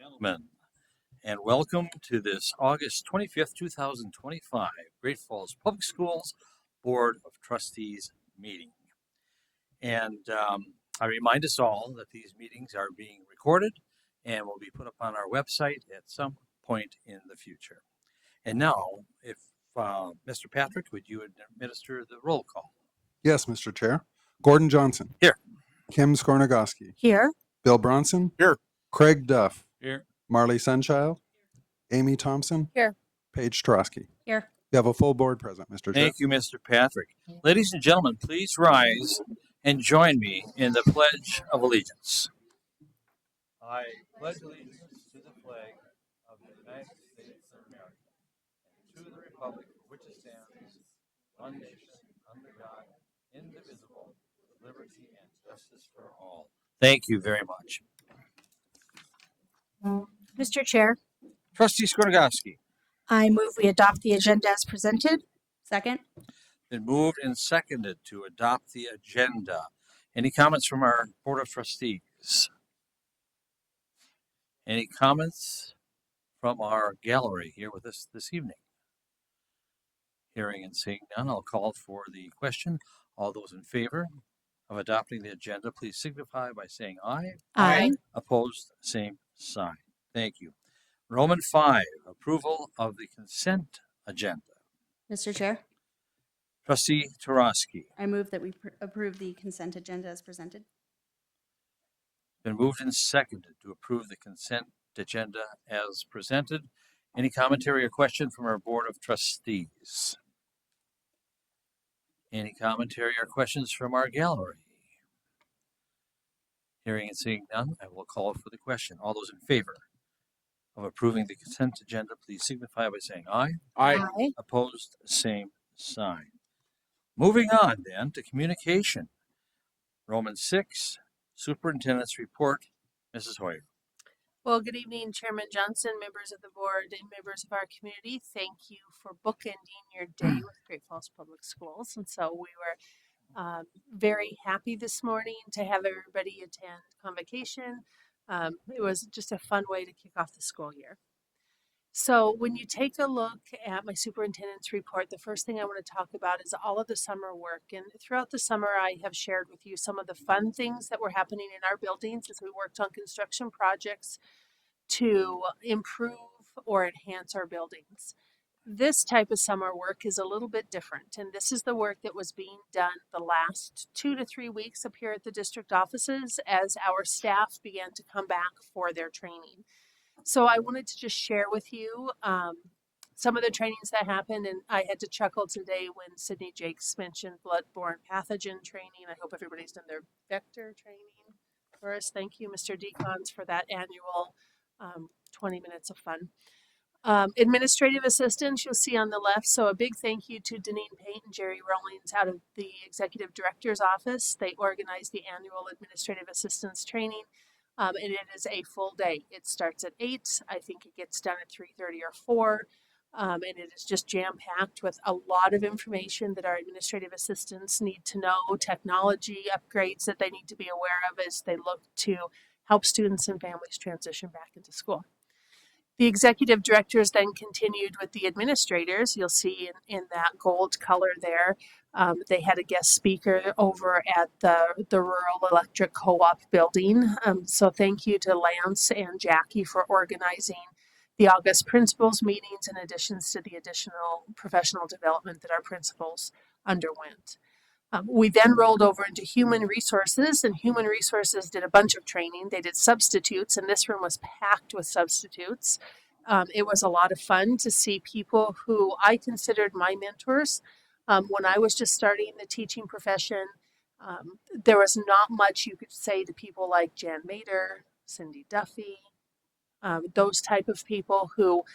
Gentlemen, and welcome to this August 25th, 2025 Great Falls Public Schools Board of Trustees meeting. And I remind us all that these meetings are being recorded and will be put up on our website at some point in the future. And now, if Mr. Patrick, would you administer the roll call? Yes, Mr. Chair. Gordon Johnson. Here. Kim Skornagoski. Here. Bill Bronson. Here. Craig Duff. Here. Marley Sunchild. Amy Thompson. Here. Paige Trosky. Here. You have a full board present, Mr. Chair. Thank you, Mr. Patrick. Ladies and gentlemen, please rise and join me in the Pledge of Allegiance. I pledge allegiance to the flag of the United States of America and to the republic for which it stands, one nation, under God, indivisible, with liberty and justice for all. Thank you very much. Mr. Chair, Trustee Skornagoski. I move we adopt the agenda as presented. Second. Been moved and seconded to adopt the agenda. Any comments from our Board of Trustees? Any comments from our gallery here with us this evening? Hearing and seeing none, I'll call for the question. All those in favor of adopting the agenda, please signify by saying aye. Aye. Opposed, same sign. Thank you. Roman 5, approval of the consent agenda. Mr. Chair, Trustee Tarosky. I move that we approve the consent agenda as presented. Been moved and seconded to approve the consent agenda as presented. Any commentary or question from our Board of Trustees? Any commentary or questions from our gallery? Hearing and seeing none, I will call for the question. All those in favor of approving the consent agenda, please signify by saying aye. Aye. Opposed, same sign. Moving on then to communication. Roman 6, Superintendent's Report. Mrs. Hoyer. Well, good evening, Chairman Johnson, members of the board, and members of our community. Thank you for bookending your day with Great Falls Public Schools. And so we were very happy this morning to have everybody attend convocation. It was just a fun way to kick off the school year. So when you take a look at my superintendent's report, the first thing I want to talk about is all of the summer work. And throughout the summer, I have shared with you some of the fun things that were happening in our buildings as we worked on construction projects to improve or enhance our buildings. This type of summer work is a little bit different, and this is the work that was being done the last 2 to 3 weeks up here at the district offices as our staff began to come back for their training. So I wanted to just share with you some of the trainings that happened, and I had to chuckle today when Sydney Jakes mentioned bloodborne pathogen training. I hope everybody's done their vector training for us. Thank you, Mr. Decons, for that annual 20 minutes of fun. Administrative assistants, you'll see on the left. So a big thank you to Deneen Payne and Jerry Rollins out of the Executive Director's Office. They organized the annual administrative assistance training. And it is a full day. It starts at 8. I think it gets done at 3:30 or 4. And it is just jam-packed with a lot of information that our administrative assistants need to know, technology upgrades that they need to be aware of as they look to help students and families transition back into school. The executive directors then continued with the administrators. You'll see in that gold color there, they had a guest speaker over at the Rural Electric Co-op building. So thank you to Lance and Jackie for organizing the August principals meetings in addition to the additional professional development that our principals underwent. We then rolled over into human resources, and human resources did a bunch of training. They did substitutes, and this room was packed with substitutes. It was a lot of fun to see people who I considered my mentors. When I was just starting the teaching profession, there was not much you could say to people like Jan Mader, Cindy Duffy, those type of people who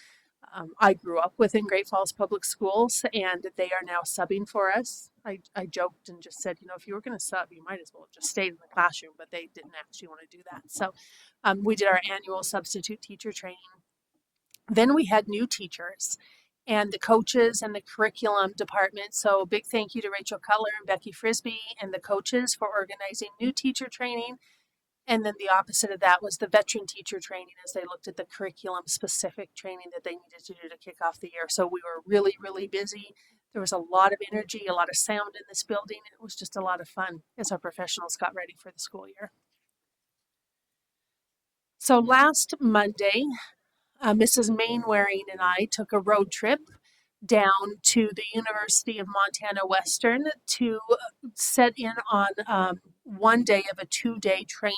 I grew up with in Great Falls Public Schools, and they are now subbing for us. I joked and just said, if you were going to sub, you might as well have just stayed in the classroom, but they didn't actually want to do that. So we did our annual substitute teacher training. Then we had new teachers and the coaches and the curriculum department. So a big thank you to Rachel Cutler and Becky Frisbee and the coaches for organizing new teacher training. And then the opposite of that was the veteran teacher training as they looked at the curriculum specific training that they needed to do to kick off the year. So we were really, really busy. There was a lot of energy, a lot of sound in this building. It was just a lot of fun as our professionals got ready for the school year. So last Monday, Mrs. Mainwaring and I took a road trip down to the University of Montana Western to set in on 1 day of a 2-day training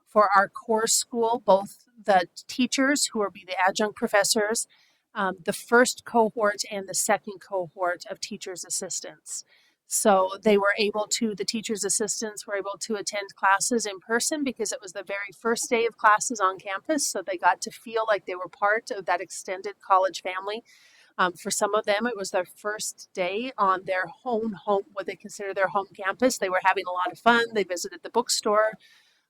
for our core school, both the teachers who will be the adjunct professors, the first cohort and the second cohort of teachers assistants. So they were able to, the teachers assistants were able to attend classes in person because it was the very first day of classes on campus. So they got to feel like they were part of that extended college family. For some of them, it was their first day on their home, what they consider their home campus. They were having a lot of fun. They visited the bookstore.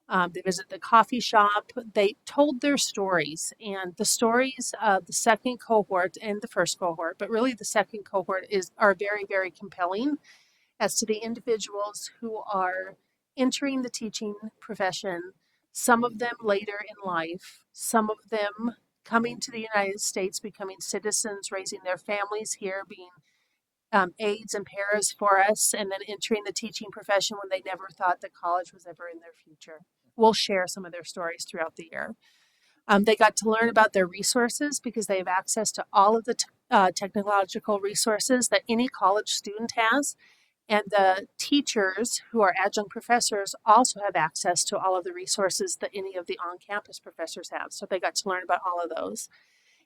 They visited the coffee shop. They told their stories, and the stories of the second cohort and the first cohort, but really the second cohort are very, very compelling as to the individuals who are entering the teaching profession, some of them later in life, some of them coming to the United States, becoming citizens, raising their families here, being aides and paras for us, and then entering the teaching profession when they never thought that college was ever in their future. We'll share some of their stories throughout the year. They got to learn about their resources because they have access to all of the technological resources that any college student has. And the teachers who are adjunct professors also have access to all of the resources that any of the on-campus professors have. So they got to learn about all of those.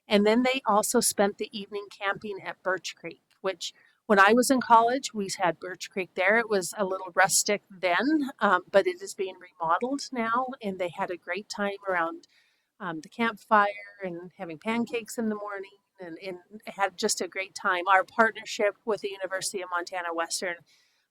And then they also spent the evening camping at Birch Creek, which when I was in college, we had Birch Creek there. It was a little rustic then, but it is being remodeled now. And they had a great time around the campfire and having pancakes in the morning and had just a great time. Our partnership with the University of Montana Western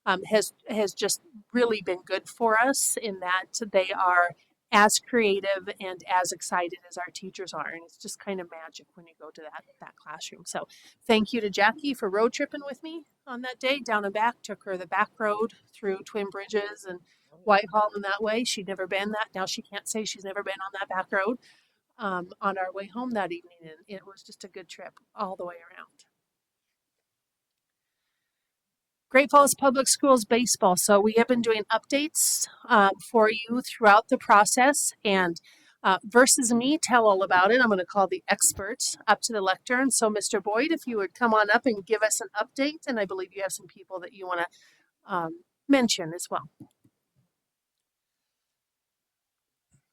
has just really been good for us in that they are as creative and as excited as our teachers are, and it's just kind of magic when you go to that classroom. So thank you to Jackie for road tripping with me on that day down and back. Took her the back road through Twin Bridges and Whitehall and that way. She'd never been that. Now she can't say she's never been on that back road. On our way home that evening, and it was just a good trip all the way around. Great Falls Public Schools baseball. So we have been doing updates for you throughout the process, and versus me tell all about it. I'm going to call the experts up to the lectern. So Mr. Boyd, if you would come on up and give us an update, and I believe you have some people that you want to mention as well.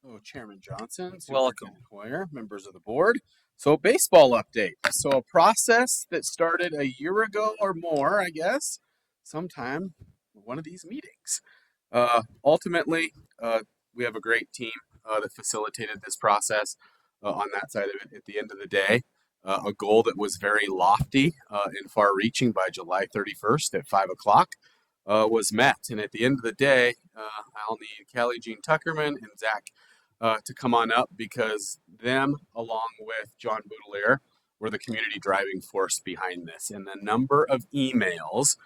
Hello, Chairman Johnson, Welcome. Superintendent Hoyer, members of the board. So baseball update. So a process that started a year ago or more, I guess, sometime one of these meetings. Ultimately, we have a great team that facilitated this process on that side of it. At the end of the day, a goal that was very lofty and far-reaching by July 31st at 5 o'clock was met. And at the end of the day, I'll need Callie Jean Tuckerman and Zach to come on up because them, along with John Boudelier, were the community driving force behind this. And the number of emails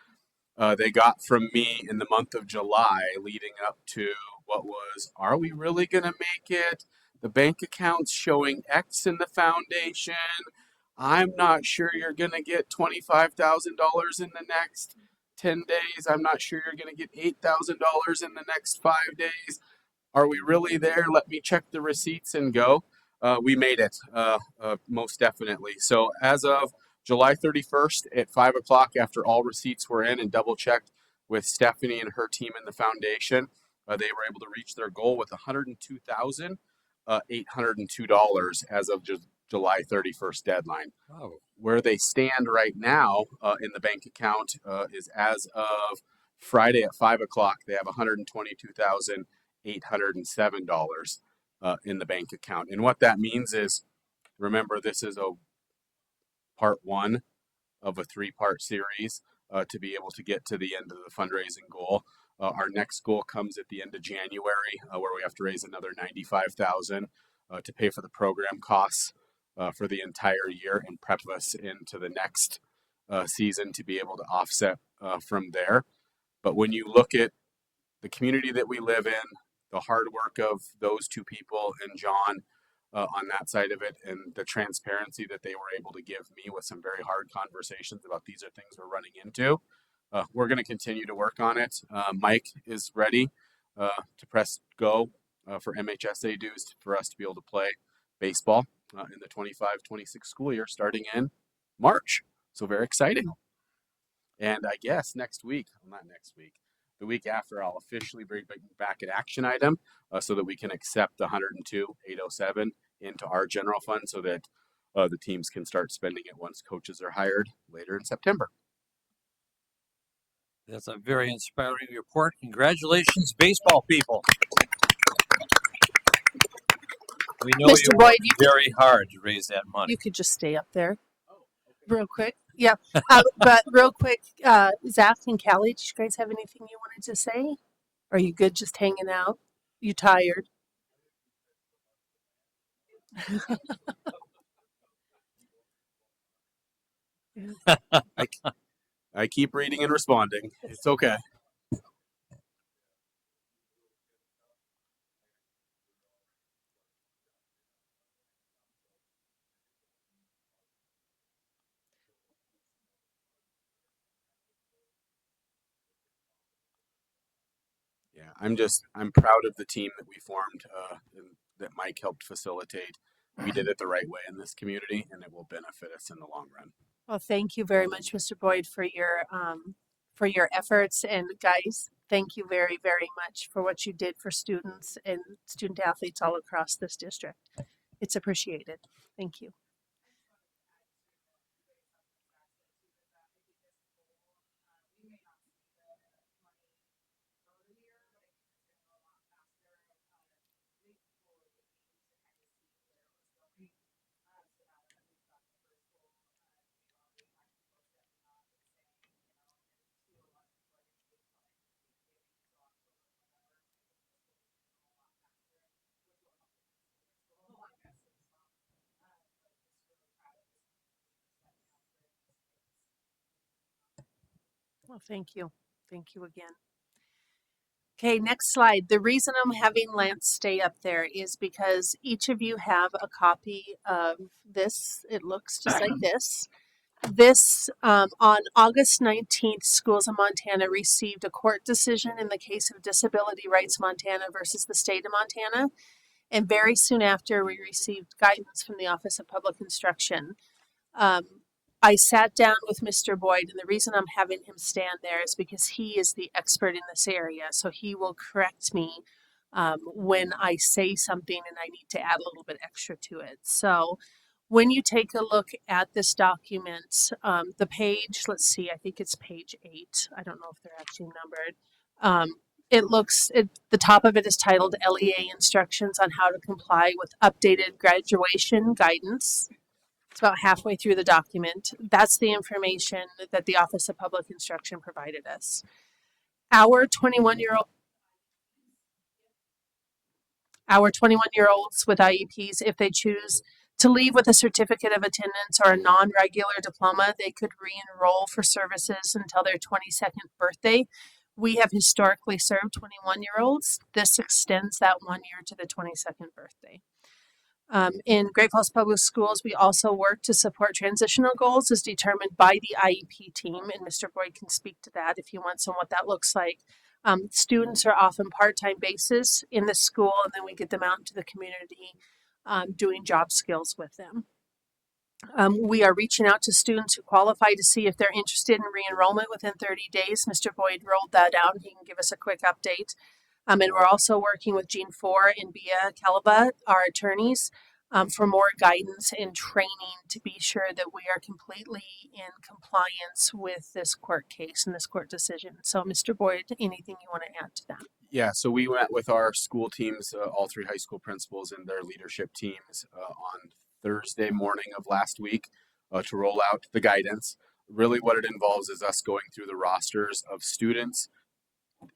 they got from me in the month of July leading up to what was, are we really going to make it? The bank account's showing X in the foundation. I'm not sure you're going to get $25,000 in the next 10 days. I'm not sure you're going to get $8,000 in the next 5 days. Are we really there? Let me check the receipts and go. We made it, most definitely. So as of July 31st at 5 o'clock, after all receipts were in and double checked with Stephanie and her team in the foundation, they were able to reach their goal with $102,802 as of July 31st deadline. Oh, Where they stand right now in the bank account is as of Friday at 5 o'clock, they have $122,807 in the bank account. And what that means is, remember, this is a part one of a 3-part series to be able to get to the end of the fundraising goal. Our next goal comes at the end of January, where we have to raise another $95,000 to pay for the program costs for the entire year and prep us into the next season to be able to offset from there. But when you look at the community that we live in, the hard work of those two people and John on that side of it, and the transparency that they were able to give me with some very hard conversations about these are things we're running into. We're going to continue to work on it. Mike is ready to press go for MHSA dues for us to be able to play baseball in the 25-26 school year starting in March. So very exciting. And I guess next week, well, not next week, the week after, I'll officially bring back an action item so that we can accept the 102,807 into our general fund so that the teams can start spending it once coaches are hired later in September. That's a very inspiring report. Congratulations, baseball people. We know Mr. you Boyd, worked you could, very hard to raise that money. you could just stay up there real quick. Yeah. But real quick, Zach and Callie, did you guys have anything you wanted to say? Are you good just hanging out? You tired? I keep reading and responding. It's okay. Yeah, I'm proud of the team that we formed and that Mike helped facilitate. We did it the right way in this community, and it will benefit us in the long run. Well, thank you very much, Mr. Boyd, for your efforts, and guys, thank you very, very much for what you did for students and student athletes all across this district. It's appreciated. Thank you. Well, thank you. Thank you again. Okay, next slide. The reason I'm having Lance stay up there is because each of you have a copy of this. It looks just like this. This, on August 19th, schools in Montana received a court decision in the case of Disability Rights Montana versus the state of Montana. And very soon after, we received guidance from the Office of Public Instruction. I sat down with Mr. Boyd, and the reason I'm having him stand there is because he is the expert in this area. So he will correct me when I say something and I need to add a little bit extra to it. So when you take a look at this document, the page, let's see, I think it's page 8. I don't know if they're actually numbered. The top of it is titled LEA Instructions on How to Comply with Updated Graduation Guidance. It's about halfway through the document. That's the information that the Office of Public Instruction provided us. Our 21-year-olds with IEPs, if they choose to leave with a certificate of attendance or a non-regular diploma, they could re-enroll for services until their 22nd birthday. We have historically served 21-year-olds. This extends that 1 year to the 22nd birthday. In Great Falls Public Schools, we also work to support transitional goals as determined by the IEP team, and Mr. Boyd can speak to that if he wants on what that looks like. Students are often part-time basis in the school, and then we get them out into the community doing job skills with them. We are reaching out to students who qualify to see if they're interested in re-enrollment within 30 days. Mr. Boyd rolled that out, and he can give us a quick update. And we're also working with Gene Four and Bia Calaba, our attorneys, for more guidance and training to be sure that we are completely in compliance with this court case and this court decision. So, Mr. Boyd, anything you want to add to that? Yeah, so we met with our school teams, all 3 high school principals and their leadership teams on Thursday morning of last week to roll out the guidance. Really what it involves is us going through the rosters of students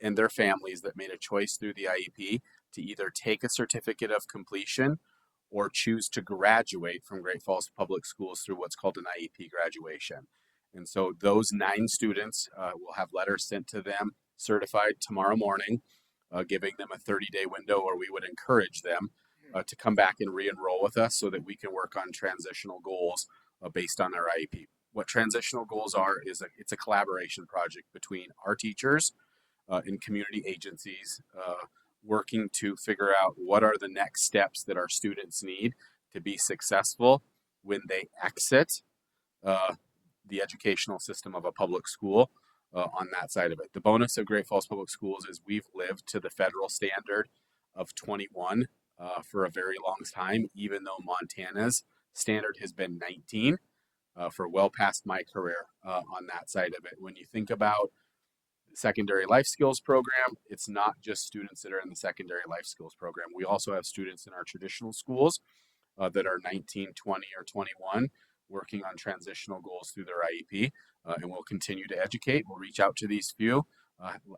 and their families that made a choice through the IEP to either take a certificate of completion or choose to graduate from Great Falls Public Schools through what's called an IEP graduation. And so those 9 students will have letters sent to them certified tomorrow morning giving them a 30-day window, or we would encourage them to come back and re-enroll with us so that we can work on transitional goals based on their IEP. What transitional goals are is it's a collaboration project between our teachers and community agencies working to figure out what are the next steps that our students need to be successful when they exit the educational system of a public school on that side of it. The bonus of Great Falls Public Schools is we've lived to the federal standard of 21 for a very long time, even though Montana's standard has been 19 for well past my career on that side of it. When you think about the secondary life skills program, it's not just students that are in the secondary life skills program. We also have students in our traditional schools that are 19, 20, or 21 working on transitional goals through their IEP, and we'll continue to educate. We'll reach out to these few,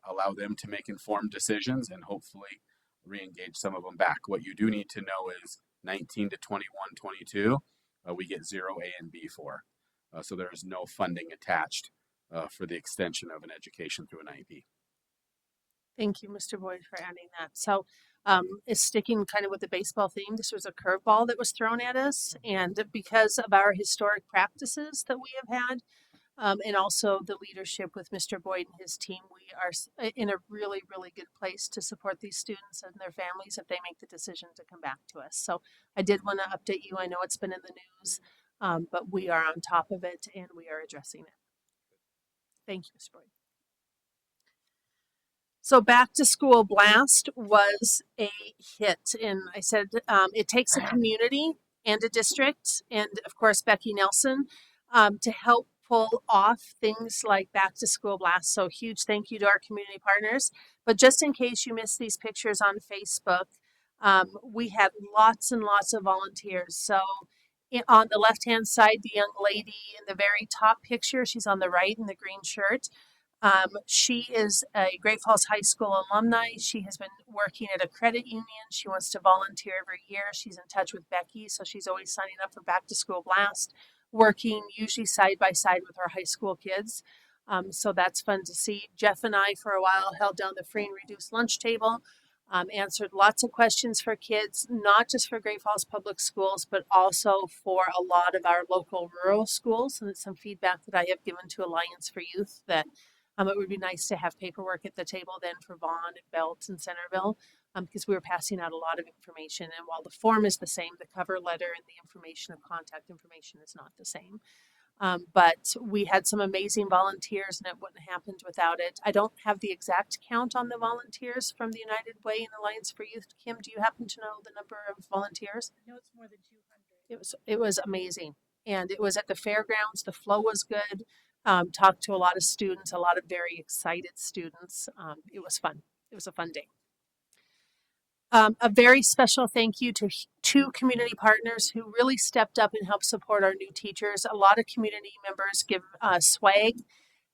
allow them to make informed decisions, and hopefully re-engage some of them back. What you do need to know is 19 to 21, 22, we get 0 A and B for. So there is no funding attached for the extension of an education through an IEP. Thank you, Mr. Boyd, for adding that. So, is sticking kind of with the baseball theme. This was a curveball that was thrown at us, and because of our historic practices that we have had, and also the leadership with Mr. Boyd and his team, we are in a really, really good place to support these students and their families if they make the decision to come back to us. So, I did want to update you. I know it's been in the news, but we are on top of it and we are addressing it. Thank you, Mr. Boyd. So Back to School Blast was a hit. And I said it takes a community and a district, and of course, Becky Nelson, to help pull off things like Back to School Blast. So huge thank you to our community partners. But just in case you missed these pictures on Facebook, we had lots and lots of volunteers. So on the left-hand side, the young lady in the very top picture, she's on the right in the green shirt. She is a Great Falls High School alumni. She has been working at a credit union. She wants to volunteer every year. She's in touch with Becky, so she's always signing up for Back to School Blast, working usually side by side with our high school kids. So that's fun to see. Jeff and I, for a while, held down the free and reduced lunch table, answered lots of questions for kids, not just for Great Falls Public Schools, but also for a lot of our local rural schools. And it's some feedback that I have given to Alliance for Youth that it would be nice to have paperwork at the table then for Vaughan and Belt and Centerville, because we were passing out a lot of information. And while the form is the same, the cover letter and the information of contact information is not the same. But we had some amazing volunteers, and it wouldn't have happened without it. I don't have the exact count on the volunteers from the United Way and Alliance for Youth. Kim, do you happen to know the number of volunteers? No, it's more than 200. It was amazing, and it was at the fairgrounds. The flow was good. Talked to a lot of students, a lot of very excited students. It was fun. It was a fun day. A very special thank you to two community partners who really stepped up and helped support our new teachers. A lot of community members give swag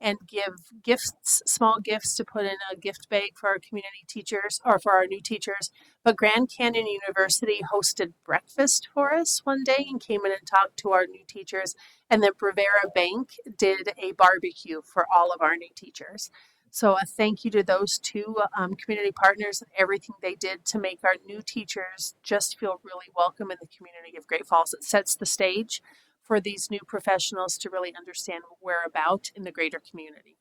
and give gifts, small gifts to put in a gift bag for our community teachers or for our new teachers. But Grand Canyon University hosted breakfast for us one day and came in and talked to our new teachers. And then Brevera Bank did a barbecue for all of our new teachers. So a thank you to those two community partners and everything they did to make our new teachers just feel really welcome in the community of Great Falls. It sets the stage for these new professionals to really understand what we're about in the greater community.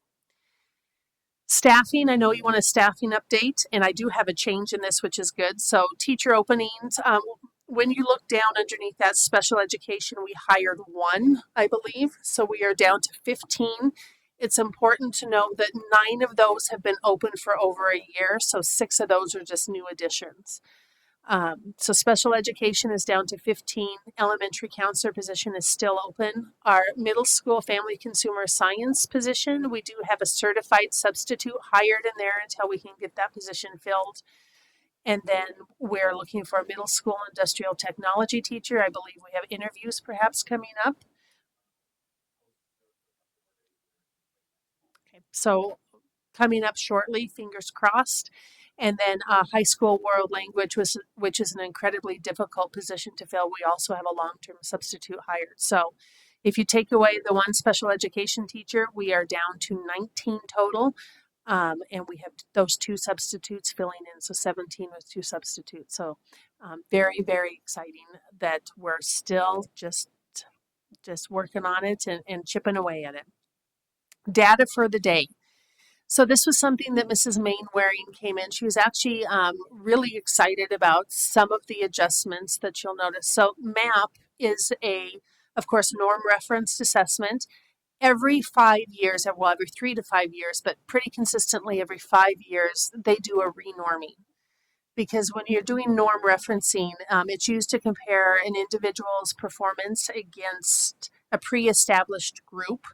Staffing, I know you want a staffing update, and I do have a change in this, which is good. So teacher openings, when you look down underneath that special education, we hired 1, I believe. So we are down to 15. It's important to know that 9 of those have been open for over a year. So 6 of those are just new additions. So special education is down to 15. Elementary counselor position is still open. Our middle school family consumer science position, we do have a certified substitute hired in there until we can get that position filled. And then we're looking for a middle school industrial technology teacher. I believe we have interviews perhaps coming up. Okay, so coming up shortly, fingers crossed. And then high school world language, which is an incredibly difficult position to fill. We also have a long-term substitute hired. So if you take away the 1 special education teacher, we are down to 19 total. And we have those 2 substitutes filling in, so 17 with 2 substitutes. So very, very exciting that we're still just working on it and chipping away at it. Data for the day. So this was something that Mrs. Mainwaring came in. She was actually really excited about some of the adjustments that you'll notice. So MAP is of course, norm referenced assessment. Every 5 years, well, every 3 to 5 years, but pretty consistently every 5 years, they do a renorming. Because when you're doing norm referencing, it's used to compare an individual's performance against a pre-established group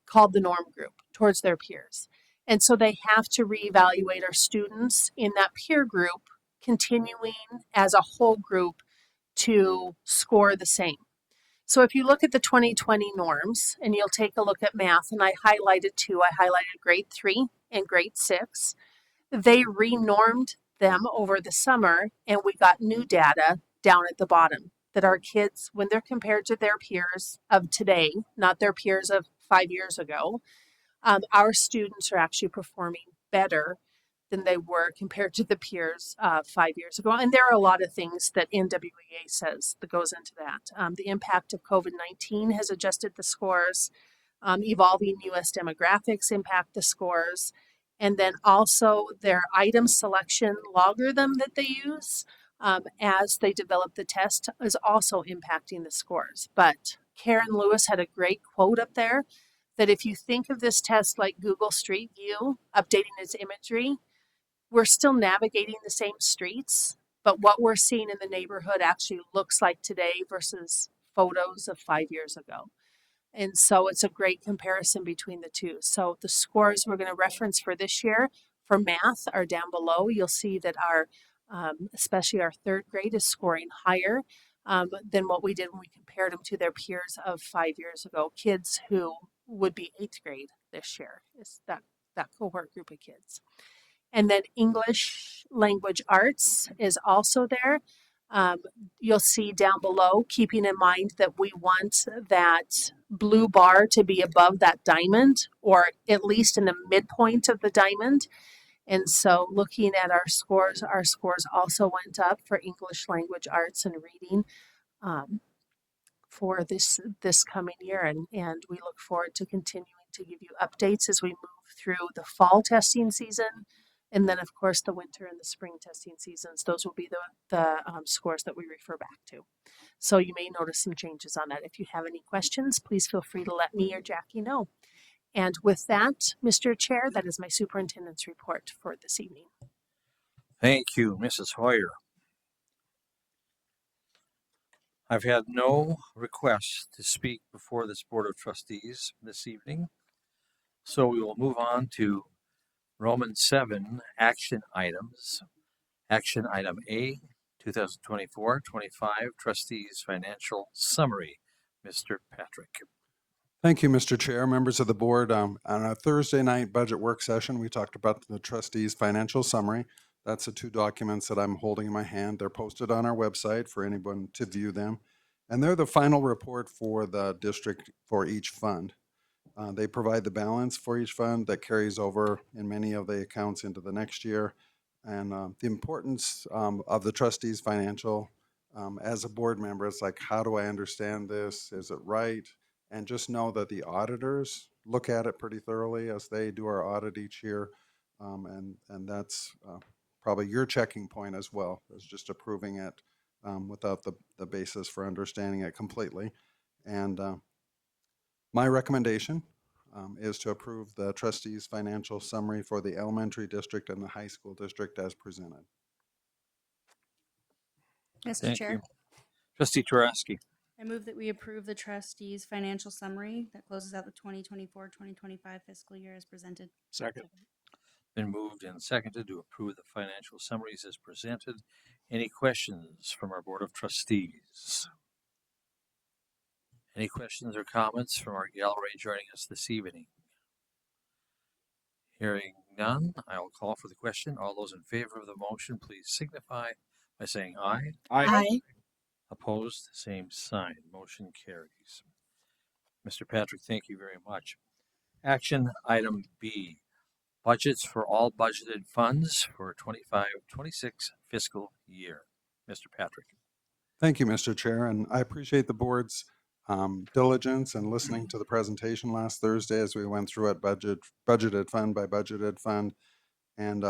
called the norm group towards their peers. And so they have to reevaluate our students in that peer group, continuing as a whole group to score the same. So if you look at the 2020 norms and you'll take a look at math, and I highlighted 2, I highlighted grade 3 and grade 6. They renormed them over the summer, and we got new data down at the bottom that our kids, when they're compared to their peers of today, not their peers of 5 years ago, our students are actually performing better than they were compared to the peers 5 years ago. And there are a lot of things that NWEA says that goes into that. The impact of COVID-19 has adjusted the scores. Evolving U.S. demographics impact the scores. And then also their item selection logarithm that they use as they develop the test is also impacting the scores. But Karen Lewis had a great quote up there that if you think of this test like Google Street View, updating its imagery, we're still navigating the same streets, but what we're seeing in the neighborhood actually looks like today versus photos of 5 years ago. And so it's a great comparison between the two. So the scores we're going to reference for this year for math are down below. You'll see that our, especially our 3rd grade is scoring higher than what we did when we compared them to their peers of 5 years ago. Kids who would be 8th grade this year is that cohort group of kids. And then English language arts is also there. You'll see down below, keeping in mind that we want that blue bar to be above that diamond or at least in the midpoint of the diamond. And so looking at our scores also went up for English language arts and reading for this coming year. And we look forward to continuing to give you updates as we move through the fall testing season. And then, of course, the winter and the spring testing seasons, those will be the scores that we refer back to. So you may notice some changes on that. If you have any questions, please feel free to let me or Jackie know. And with that, Mr. Chair, that is my superintendent's report for this evening. Thank you, Mrs. Hoyer. I've had no requests to speak before this Board of Trustees this evening, so we will move on to Roman 7 action items. Action item A, 2024-25 Trustees Financial Summary. Mr. Patrick. Thank you, Mr. Chair, members of the board. On a Thursday night budget work session, we talked about the trustees' financial summary. That's the 2 documents that I'm holding in my hand. They're posted on our website for anyone to view them. And they're the final report for the district for each fund. They provide the balance for each fund that carries over in many of the accounts into the next year. And the importance of the trustees' financial as a board member, it's like, how do I understand this? Is it right? And just know that the auditors look at it pretty thoroughly as they do our audit each year. And that's probably your checking point as well, is just approving it without the basis for understanding it completely. And my recommendation is to approve the trustees' financial summary for the elementary district and the high school district as presented. Mr. Thank Chair, you. Trustee Taraski. I move that we approve the trustees' financial summary that closes out the 2024-2025 fiscal year as presented. Second. Been moved and seconded to approve the financial summaries as presented. Any questions from our Board of Trustees? Any questions or comments from our gallery joining us this evening? Hearing none, I will call for the question. All those in favor of the motion, please signify by saying aye. Aye. Opposed, same sign. Motion carries. Mr. Patrick, thank you very much. Action item B, budgets for all budgeted funds for 25-26 fiscal year. Mr. Patrick. Thank you, Mr. Chair, and I appreciate the board's diligence and listening to the presentation last Thursday as we went through it budgeted fund by budgeted fund. And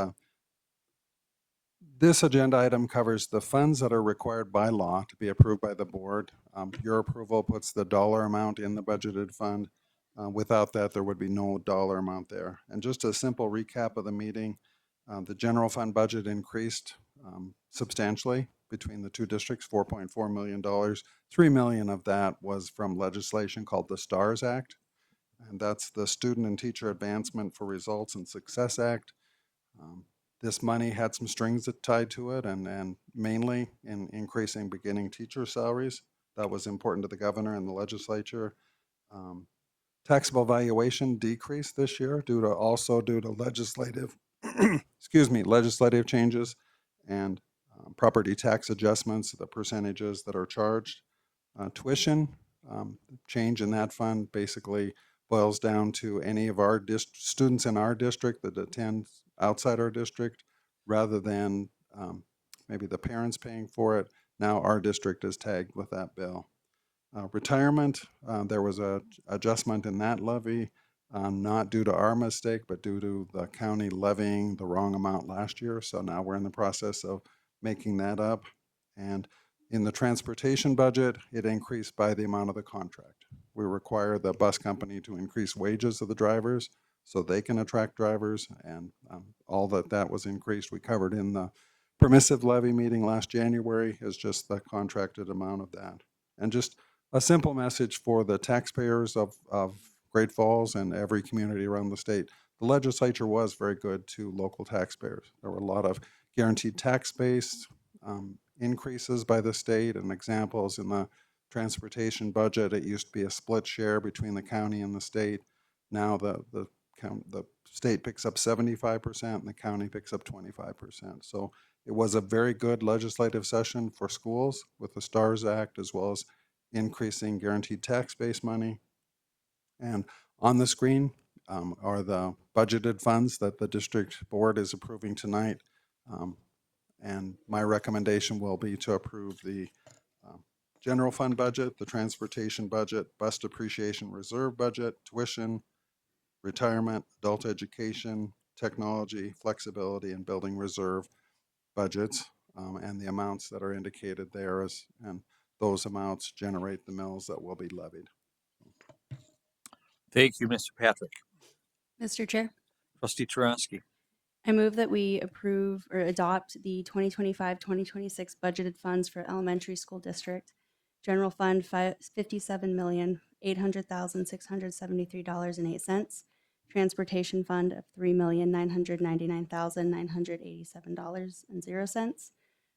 this agenda item covers the funds that are required by law to be approved by the board. Your approval puts the dollar amount in the budgeted fund. Without that, there would be no dollar amount there. And just a simple recap of the meeting, the general fund budget increased substantially between the two districts, $4.4 million. $3 million of that was from legislation called the STARS Act, and that's the Student and Teacher Advancement for Results and Success Act. This money had some strings tied to it, and mainly in increasing beginning teacher salaries. That was important to the governor and the legislature. Taxable valuation decreased this year due to legislative, legislative changes and property tax adjustments, the percentages that are charged. Tuition change in that fund basically boils down to any of our students in our district that attend outside our district, rather than maybe the parents paying for it. Now our district is tagged with that bill. Retirement, there was a adjustment in that levy, not due to our mistake, but due to the county levying the wrong amount last year. So now we're in the process of making that up. And in the transportation budget, it increased by the amount of the contract. We require the bus company to increase wages of the drivers so they can attract drivers, and all that was increased. We covered in the permissive levy meeting last January is just the contracted amount of that. And just a simple message for the taxpayers of Great Falls and every community around the state. The legislature was very good to local taxpayers. There were a lot of guaranteed tax base increases by the state, and examples in the transportation budget. It used to be a split share between the county and the state. Now the state picks up 75% and the county picks up 25%. So it was a very good legislative session for schools with the STARS Act, as well as increasing guaranteed tax base money. And on the screen are the budgeted funds that the district board is approving tonight. And my recommendation will be to approve the general fund budget, the transportation budget, bus depreciation reserve budget, tuition, retirement, adult education, technology, flexibility, and building reserve budgets, and the amounts that are indicated there, and those amounts generate the mills that will be levied. Thank you, Mr. Patrick. Mr. Chair, Trustee Taraski. I move that we approve or adopt the 2025-2026 budgeted funds for elementary school district. General fund $57,800,673.08. Transportation fund of $3,999,987.00.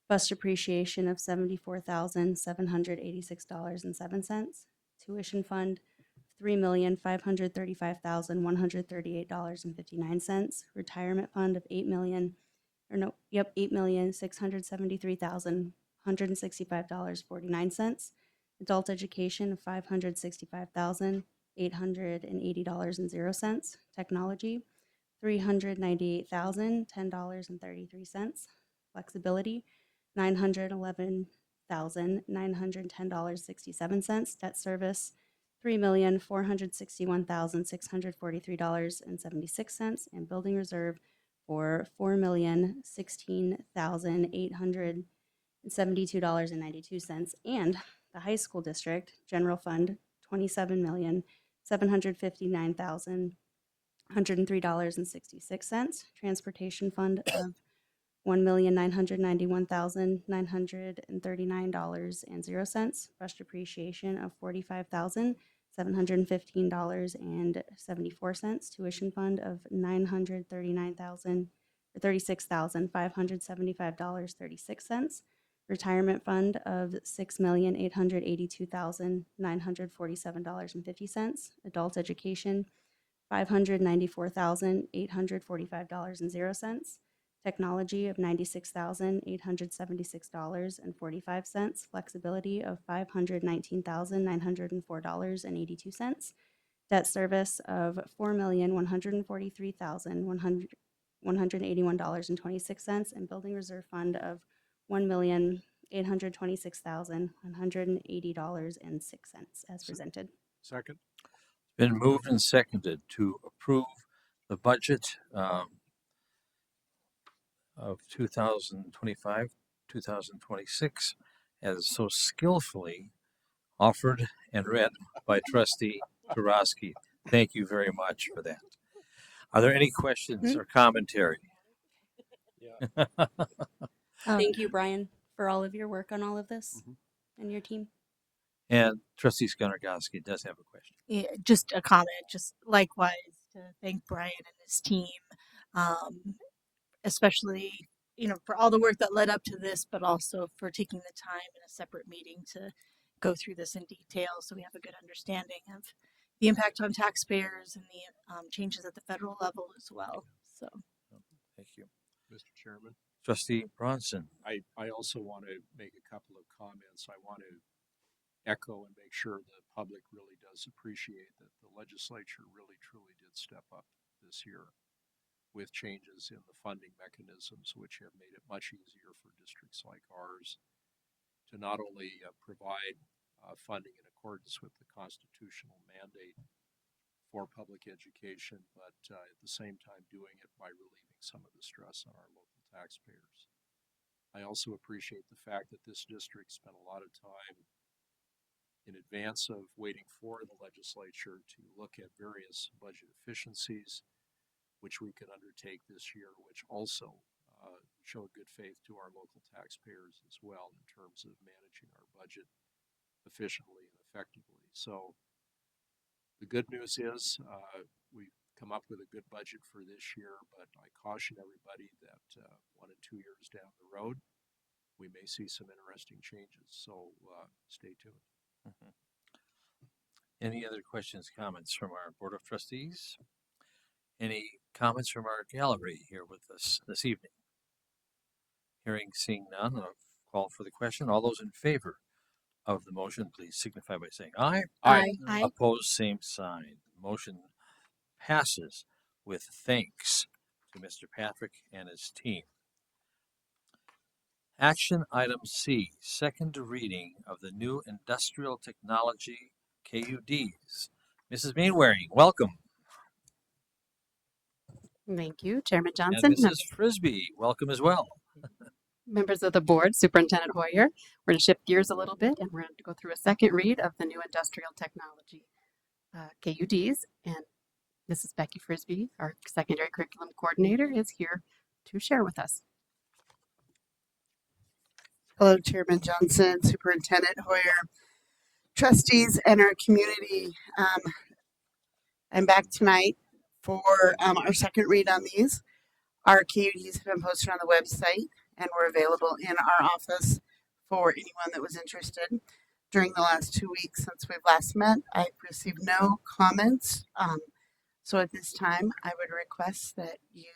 Bus depreciation of $74,786.07. Tuition fund $3,535,138.59. Retirement fund of $8,673,165.49. Adult education of $565,880.00. Technology $398,010.33. Flexibility $911,910.67. Debt service $3,461,643.76, and building reserve for $4,016,872.92. And the high school district general fund $27,759,103.66. Transportation fund of $1,991,939.00. Bus depreciation of $45,715.74. Tuition fund of $36,575.36. Retirement fund of $6,882,947.50. Adult education $594,845.00. Technology of $96,876.45. Flexibility of $519,904.82. debt service of $4,143,181.26, and building reserve fund of $1,826,180.06 as presented. Second. Been moved and seconded to approve the budget of 2025, 2026 as so skillfully offered and read by Trustee Tarosky. Thank you very much for that. Are there any questions or commentary? Thank you, Brian, for all of your work on all of this and your team. And Trustee Skondergowski does have a question. Yeah, just a comment, just likewise to thank Brian and his team, especially, for all the work that led up to this, but also for taking the time in a separate meeting to go through this in detail so we have a good understanding of the impact on taxpayers and the changes at the federal level as well. So, Thank you. Mr. Chairman, Trustee Bronson. I also want to make a couple of comments. I want to echo and make sure the public really does appreciate that the legislature really truly did step up this year with changes in the funding mechanisms, which have made it much easier for districts like ours to not only provide funding in accordance with the constitutional mandate for public education, but at the same time doing it by relieving some of the stress on our local taxpayers. I also appreciate the fact that this district spent a lot of time in advance of waiting for the legislature to look at various budget efficiencies, which we could undertake this year, which also showed good faith to our local taxpayers as well in terms of managing our budget efficiently and effectively. So the good news is we've come up with a good budget for this year, but I caution everybody that 1 and 2 years down the road, we may see some interesting changes. So stay tuned. Mm-hmm. Any other questions, comments from our Board of Trustees? Any comments from our gallery here with us this evening? Hearing, seeing none, I'll call for the question. All those in favor of the motion, please signify by saying aye. Aye. Opposed, same sign. Motion passes with thanks to Mr. Patrick and his team. Action item C, second reading of the new industrial technology KUDs. Mrs. Mainwaring, welcome. Thank you, Chairman And Johnson, Mrs. Frisbee, welcome as well. members of the board, Superintendent Hoyer. We're going to shift gears a little bit and we're going to go through a second read of the new industrial technology KUDs. And Mrs. Becky Frisbee, our secondary curriculum coordinator, is here to share with us. Hello, Chairman Johnson, Superintendent Hoyer, trustees, and our community. I'm back tonight for our second read on these. Our KUDs have been posted on the website and were available in our office for anyone that was interested. During the last 2 weeks since we've last met, I've received no comments. So at this time, I would request that you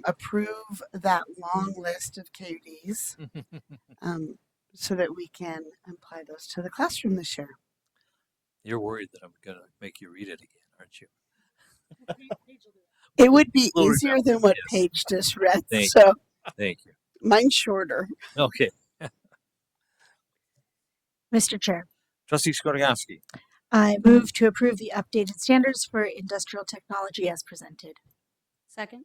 approve that long list of KUDs so that we can apply those to the classroom this year. You're worried that I'm going to make you read it again, aren't you? It would be Little easier rebellion, than what yes. Paige just read. Thank So Thank you. mine's shorter. Okay. Mr. Chair, Trustee Skorogowski. I move to approve the updated standards for industrial technology as presented. Second.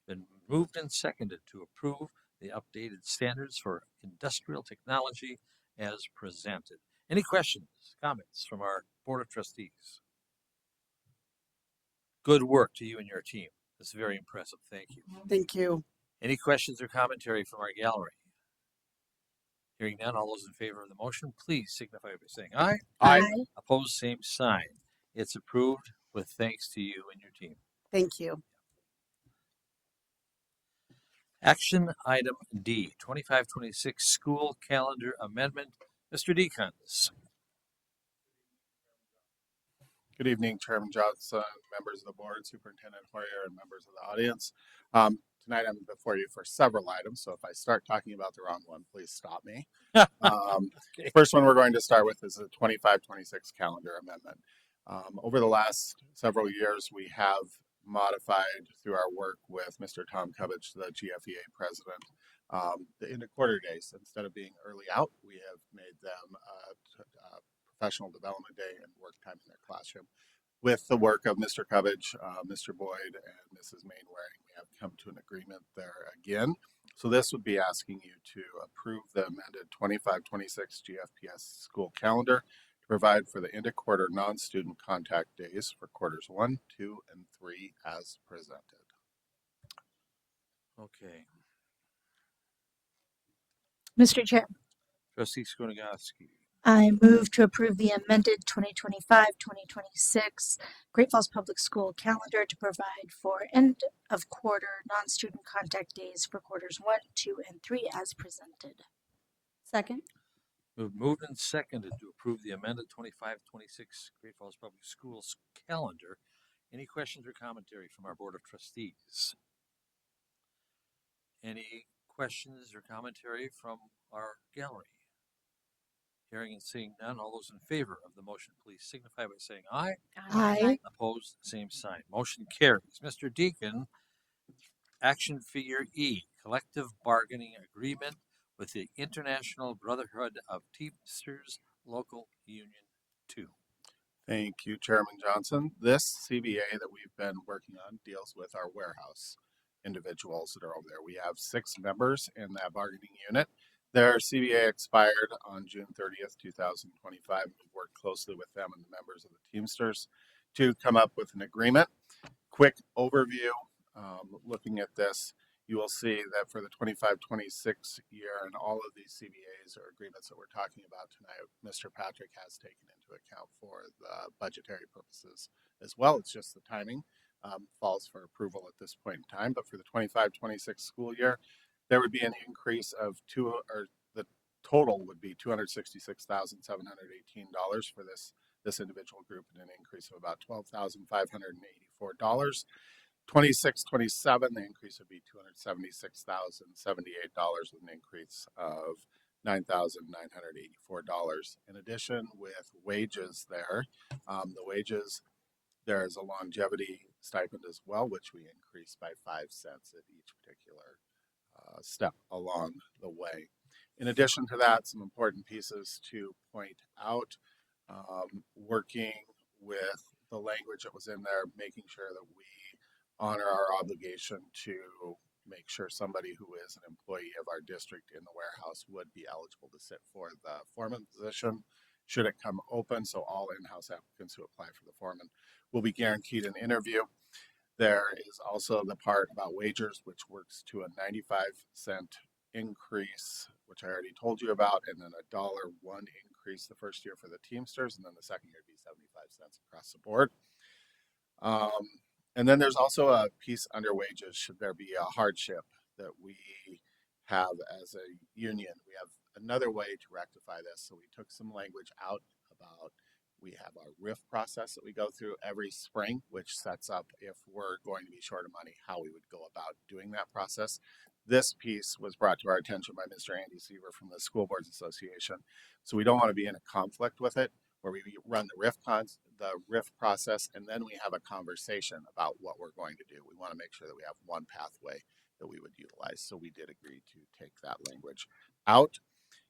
Been moved and seconded to approve the updated standards for industrial technology as presented. Any questions, comments from our Board of Trustees? Good work to you and your team. That's very impressive. Thank you. Thank you. Any questions or commentary from our gallery? Hearing none, all those in favor of the motion, please signify by saying aye. Aye. Opposed, same sign. It's approved with thanks to you and your team. Thank you. Action item D, 25-26 school calendar amendment. Mr. Deacons. Good evening, Chairman Johnson, members of the board, Superintendent Hoyer, and members of the audience. Tonight I'm before you for several items, so if I start talking about the wrong one, please stop me. Okay. First one we're going to start with is the 25-26 calendar amendment. Over the last several years, we have modified through our work with Mr. Tom Cubbage, the GFEA president, the end of quarter days. Instead of being early out, we have made them a professional development day and work time in their classroom. With the work of Mr. Cubbage, Mr. Boyd, and Mrs. Mainwaring, we have come to an agreement there again. So this would be asking you to approve the amended 25-26 GFPS school calendar to provide for the end of quarter non-student contact days for quarters 1, 2, and 3 as presented. Okay. Mr. Chair, Trustee Skronigoski. I move to approve the amended 2025-2026 Great Falls Public School calendar to provide for end of quarter non-student contact days for quarters 1, 2, and 3 as presented. Second. Moved and seconded to approve the amended 25-26 Great Falls Public Schools calendar. Any questions or commentary from our Board of Trustees? Any questions or commentary from our gallery? Hearing and seeing none, all those in favor of the motion, please signify by saying aye. Aye. Opposed, same sign. Motion carries. Mr. Deacon, action figure E, collective bargaining agreement with the International Brotherhood of Teamsters Local Union 2. Thank you, Chairman Johnson. This CBA that we've been working on deals with our warehouse individuals that are over there. We have 6 members in that bargaining unit. Their CBA expired on June 30th, 2025. We've worked closely with them and the members of the Teamsters to come up with an agreement. Quick overview, looking at this, you will see that for the 25-26 year and all of these CBAs or agreements that we're talking about tonight, Mr. Patrick has taken into account for the budgetary purposes as well. It's just the timing falls for approval at this point in time. But for the 25-26 school year, there would be an increase of the total would be $266,718 for this individual group, and an increase of about $12,584. 26-27, the increase would be $276,078 with an increase of $9,984. In addition, with wages there, the wages, there is a longevity stipend as well, which we increase by 5 cents at each particular step along the way. In addition to that, some important pieces to point out, working with the language that was in there, making sure that we honor our obligation to make sure somebody who is an employee of our district in the warehouse would be eligible to sit for the foreman position should it come open. So all in-house applicants who apply for the foreman will be guaranteed an interview. There is also the part about wages, which works to a 95-cent increase, which I already told you about, and then $1 increase the first year for the Teamsters, and then the second year would be 75 cents across the board. And then there's also a piece under wages, should there be a hardship that we have as a union. We have another way to rectify this. So we took some language out about, we have our RIF process that we go through every spring, which sets up if we're going to be short of money, how we would go about doing that process. This piece was brought to our attention by Mr. Andy Seaver from the School Boards Association. So we don't want to be in a conflict with it, where we run the RIF process, and then we have a conversation about what we're going to do. We want to make sure that we have one pathway that we would utilize. So we did agree to take that language out.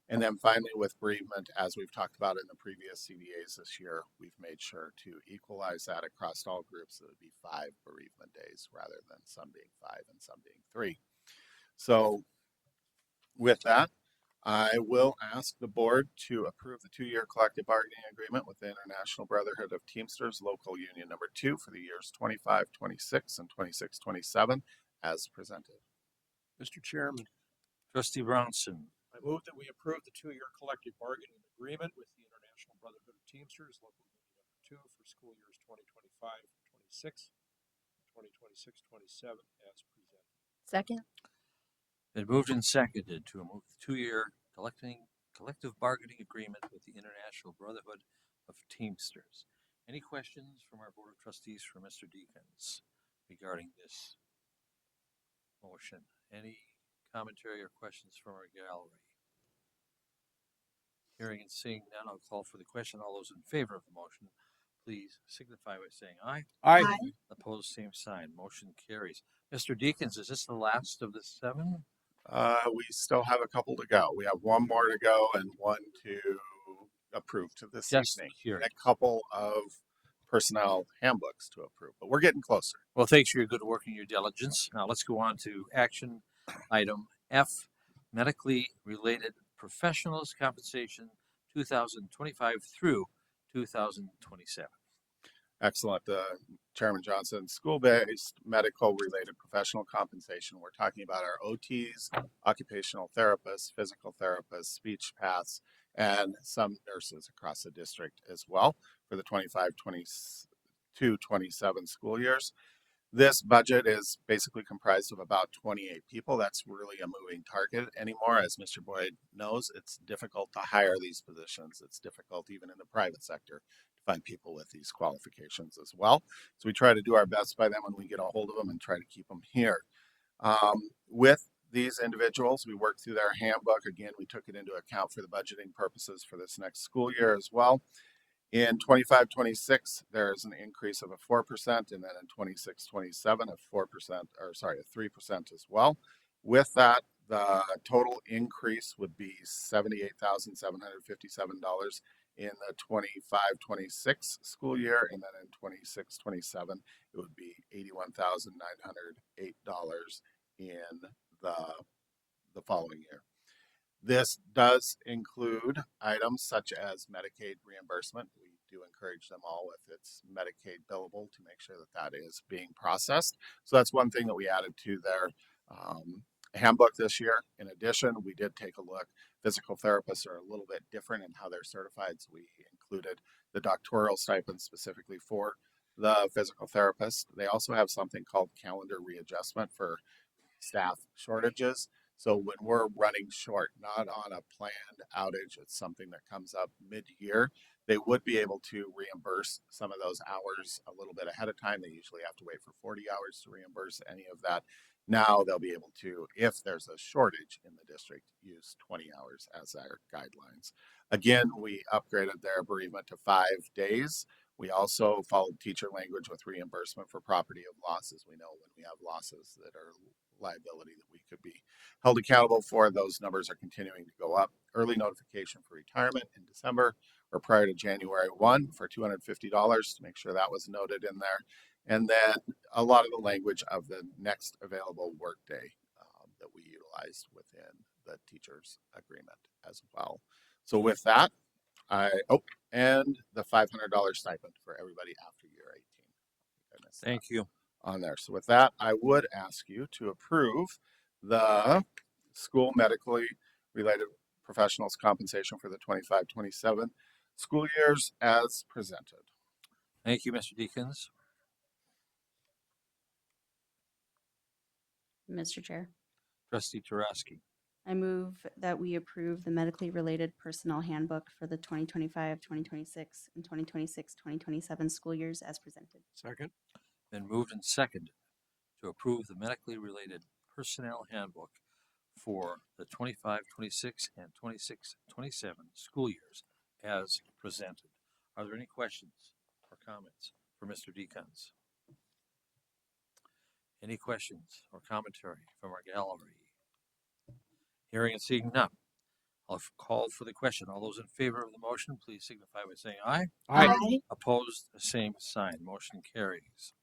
And then finally, with bereavement, as we've talked about in the previous CBAs this year, we've made sure to equalize that across all groups. It would be 5 bereavement days rather than some being 5 and some being 3. So with that, I will ask the board to approve the 2-year collective bargaining agreement with the International Brotherhood of Teamsters Local Union number 2 for the years 25-26 and 26-27 as presented. Mr. Chairman, Trustee Brownson. I move that we approve the 2-year collective bargaining agreement with the International Brotherhood of Teamsters Local Union number 2 for school years 2025-26, 2026-27 as presented. Second. Been moved and seconded to move the 2-year collective bargaining agreement with the International Brotherhood of Teamsters. Any questions from our Board of Trustees for Mr. Deacons regarding this motion? Any commentary or questions from our gallery? Hearing and seeing none, I'll call for the question. All those in favor of the motion, please signify by saying aye. Aye. Opposed, same sign. Motion carries. Mr. Deacons, is this the last of the 7? We still have a couple to go. We have one more to go and one to approve to this Just evening, here. and a couple of personnel handbooks to approve, but we're getting closer. Well, thanks for your good work and your diligence. Now let's go on to action item F, medically related professionals compensation 2025 through 2027. Excellent. Chairman Johnson, school-based medical-related professional compensation. We're talking about our OTs, occupational therapists, physical therapists, speech paths, and some nurses across the district as well for the 25-27 school years. This budget is basically comprised of about 28 people. That's really a moving target anymore. As Mr. Boyd knows, it's difficult to hire these positions. It's difficult even in the private sector to find people with these qualifications as well. So we try to do our best by them when we get a hold of them and try to keep them here. With these individuals, we worked through their handbook. Again, we took it into account for the budgeting purposes for this next school year as well. In 25-26, there's an increase of a 4%, and then in 26-27, a 4%, or sorry, a 3% as well. With that, the total increase would be $78,757 in the 25-26 school year, and then in 26-27, it would be $81,908 in the following year. This does include items such as Medicaid reimbursement. We do encourage them all if it's Medicaid billable to make sure that that is being processed. So that's one thing that we added to their handbook this year. In addition, we did take a look. Physical therapists are a little bit different in how they're certified. So we included the doctoral stipend specifically for the physical therapist. They also have something called calendar readjustment for staff shortages. So when we're running short, not on a planned outage, it's something that comes up mid-year, they would be able to reimburse some of those hours a little bit ahead of time. They usually have to wait for 40 hours to reimburse any of that. Now they'll be able to, if there's a shortage in the district, use 20 hours as our guidelines. Again, we upgraded their bereavement to 5 days. We also followed teacher language with reimbursement for property of losses. We know when we have losses that are liability that we could be held accountable for, those numbers are continuing to go up. Early notification for retirement in December or prior to January 1 for $250 to make sure that was noted in there. And then a lot of the language of the next available workday that we utilized within the teacher's agreement as well. So with that, and the $500 stipend for everybody after year 18. Thank you. On there. So with that, I would ask you to approve the school medically related professionals compensation for the 25-27 school years as presented. Thank you, Mr. Deacons. Mr. Chair, Trustee Taraski. I move that we approve the medically related personnel handbook for the 2025, 2026, and 2026, 2027 school years as presented. Second. Been moved and seconded to approve the medically related personnel handbook for the 25-26 and 26-27 school years as presented. Are there any questions or comments for Mr. Deacons? Any questions or commentary from our gallery? Hearing and seeing none, I'll call for the question. All those in favor of the motion, please signify by saying aye. Aye. Opposed, the same sign. Motion carries.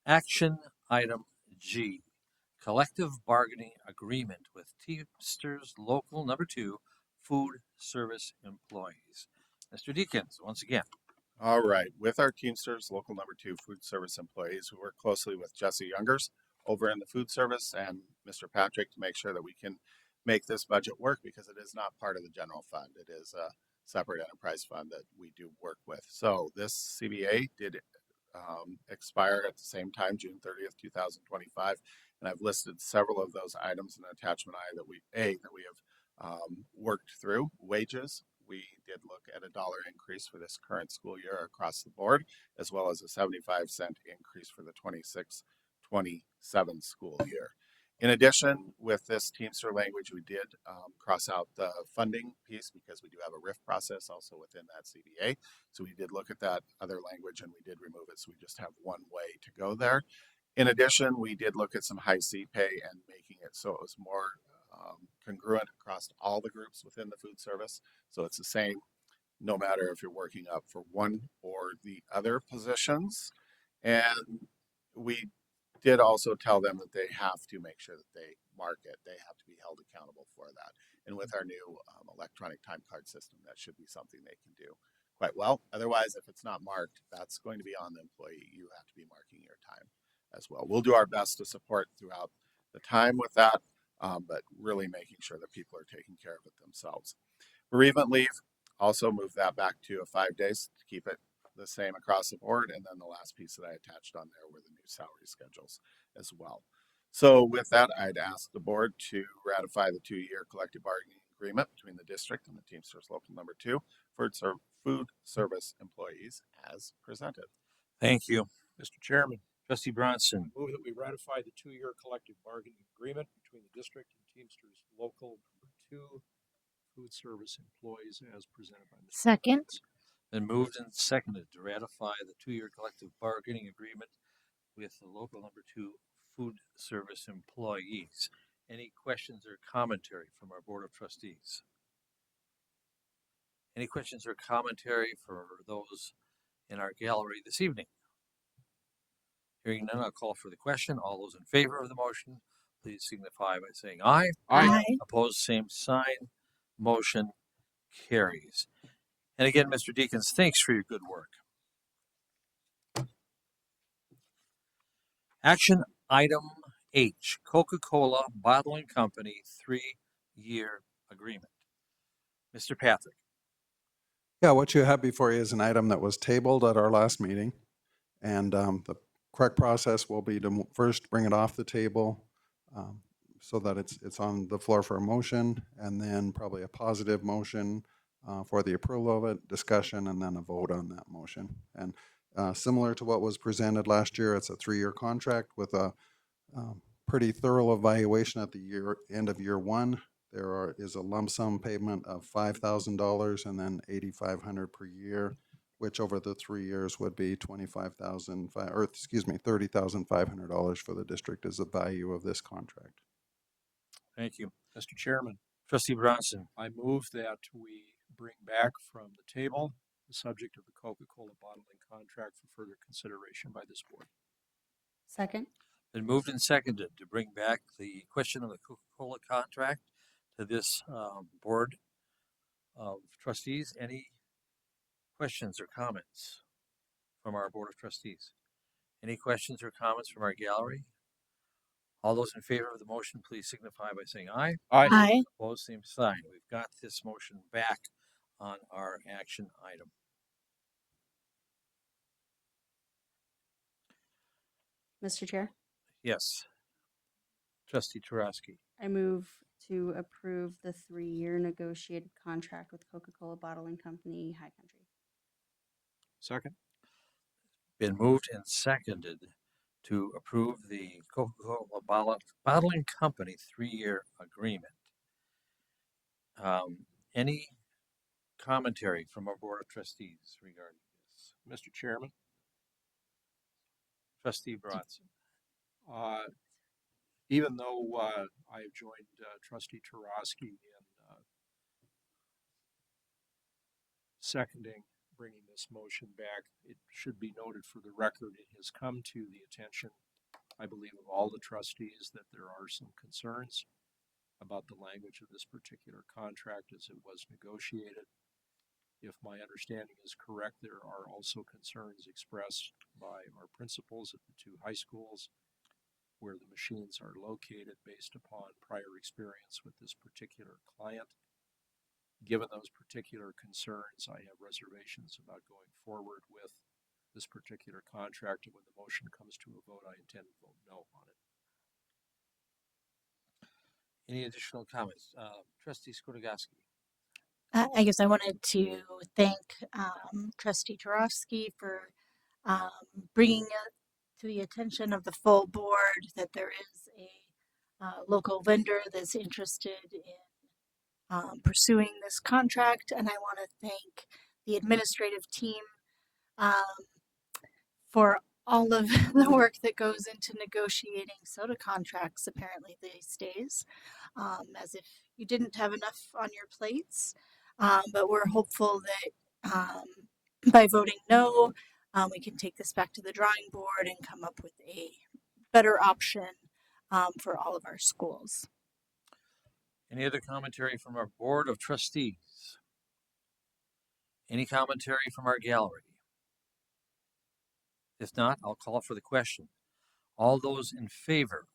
Action item G, collective bargaining agreement with Teamsters Local Number 2 food service employees. Mr. Deacons, once again. All right. With our Teamsters Local Number 2 food service employees, we work closely with Jesse Youngers over in the food service and Mr. Patrick to make sure that we can make this budget work because it is not part of the general fund. It is a separate enterprise fund that we do work with. So this CBA did expire at the same time, June 30th, 2025. And I've listed several of those items in attachment I that we have worked through. Wages, we did look at $1 increase for this current school year across the board, as well as a 75-cent increase for the 26-27 school year. In addition, with this Teamster language, we did cross out the funding piece because we do have a RIF process also within that CBA. So we did look at that other language and we did remove it. So we just have one way to go there. In addition, we did look at some high C pay and making it so it was more congruent across all the groups within the food service. So it's the same no matter if you're working up for one or the other positions. And we did also tell them that they have to make sure that they mark it. They have to be held accountable for that. And with our new electronic time card system, that should be something they can do quite well. Otherwise, if it's not marked, that's going to be on the employee. You have to be marking your time as well. We'll do our best to support throughout the time with that, but really making sure that people are taking care of it themselves. Bereavement leave, also move that back to 5 days to keep it the same across the board. And then the last piece that I attached on there were the new salary schedules as well. So with that, I'd ask the board to ratify the 2-year collective bargaining agreement between the district and the Teamsters Local Number 2 for food service employees as presented. Thank you. Mr. Chairman, Trustee Bronson. move that we ratify the 2-year collective bargaining agreement between the district and Teamsters Local Number 2 food service employees as presented by Mr. Second. Jones. Been moved and seconded to ratify the 2-year collective bargaining agreement with the local number 2 food service employees. Any questions or commentary from our Board of Trustees? Any questions or commentary for those in our gallery this evening? Hearing none, I'll call for the question. All those in favor of the motion, please signify by saying aye. Aye. Opposed, same sign. Motion carries. And again, Mr. Deacons, thanks for your good work. Action item H, Coca-Cola Bottling Company 3-year agreement. Mr. Patrick. Yeah, what you have before you is an item that was tabled at our last meeting. And the correct process will be to first bring it off the table so that it's on the floor for a motion, and then probably a positive motion for the approval of it, discussion, and then a vote on that motion. And similar to what was presented last year, it's a 3-year contract with a pretty thorough evaluation at the end of year 1. There is a lump sum payment of $5,000 and then $8,500 per year, which over the 3 years would be $30,500 for the district is the value of this contract. Thank you. Mr. Chairman, Trustee Bronson. I move that we bring back from the table the subject of the Coca-Cola bottling contract for further consideration by this board. Second. Been moved and seconded to bring back the question of the Coca-Cola contract to this Board of Trustees. Any questions or comments from our Board of Trustees? Any questions or comments from our gallery? All those in favor of the motion, please signify by saying aye. Aye. Opposed, same sign. We've got this motion back on our action item. Mr. Chair, Yes. Trustee Tarosky. I move to approve the 3-year negotiated contract with Coca-Cola Bottling Company, High Country. Second. Been moved and seconded to approve the Coca-Cola Bottling Company 3-year agreement. Any commentary from our Board of Trustees regarding this? Mr. Chairman, Trustee Bronson. even though I've joined Trustee Tarosky in seconding bringing this motion back, it should be noted for the record, it has come to the attention, I believe, of all the trustees that there are some concerns about the language of this particular contract as it was negotiated. If my understanding is correct, there are also concerns expressed by our principals at the 2 high schools where the machines are located based upon prior experience with this particular client. Given those particular concerns, I have reservations about going forward with this particular contract, and when the motion comes to a vote, I intend to vote no on it. Any additional comments? Trustee Skotogowski. I guess I wanted to thank Trustee Tarofsky for bringing it to the attention of the full board that there is a local vendor that's interested in pursuing this contract. And I want to thank the administrative team for all of the work that goes into negotiating soda contracts apparently these days, as if you didn't have enough on your plates. But we're hopeful that by voting no, we can take this back to the drawing board and come up with a better option for all of our schools. Any other commentary from our Board of Trustees? Any commentary from our gallery? If not, I'll call for the question. All those in favor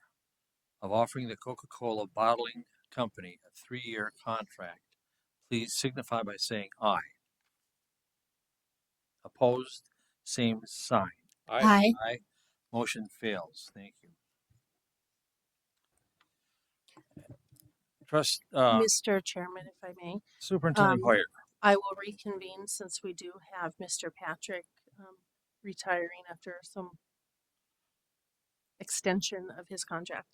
of offering the Coca-Cola Bottling Company a 3-year contract, please signify by saying aye. Opposed, same sign. Aye. Aye. Motion fails. Thank you. Mr. Chairman, if I may, Superintendent Hoyer. I will reconvene since we do have Mr. Patrick retiring after some extension of his contract.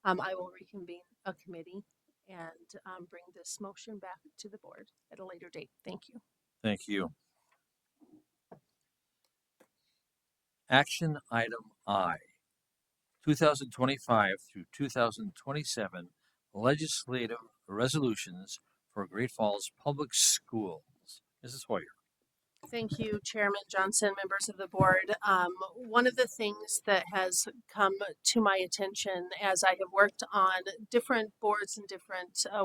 I will reconvene a committee and bring this motion back to the board at a later date. Thank you. Thank you. Action item I, 2025 through 2027 legislative resolutions for Great Falls Public Schools. Mrs. Hoyer. Thank you, Chairman Johnson, members of the board. One of the things that has come to my attention as I have worked on different boards and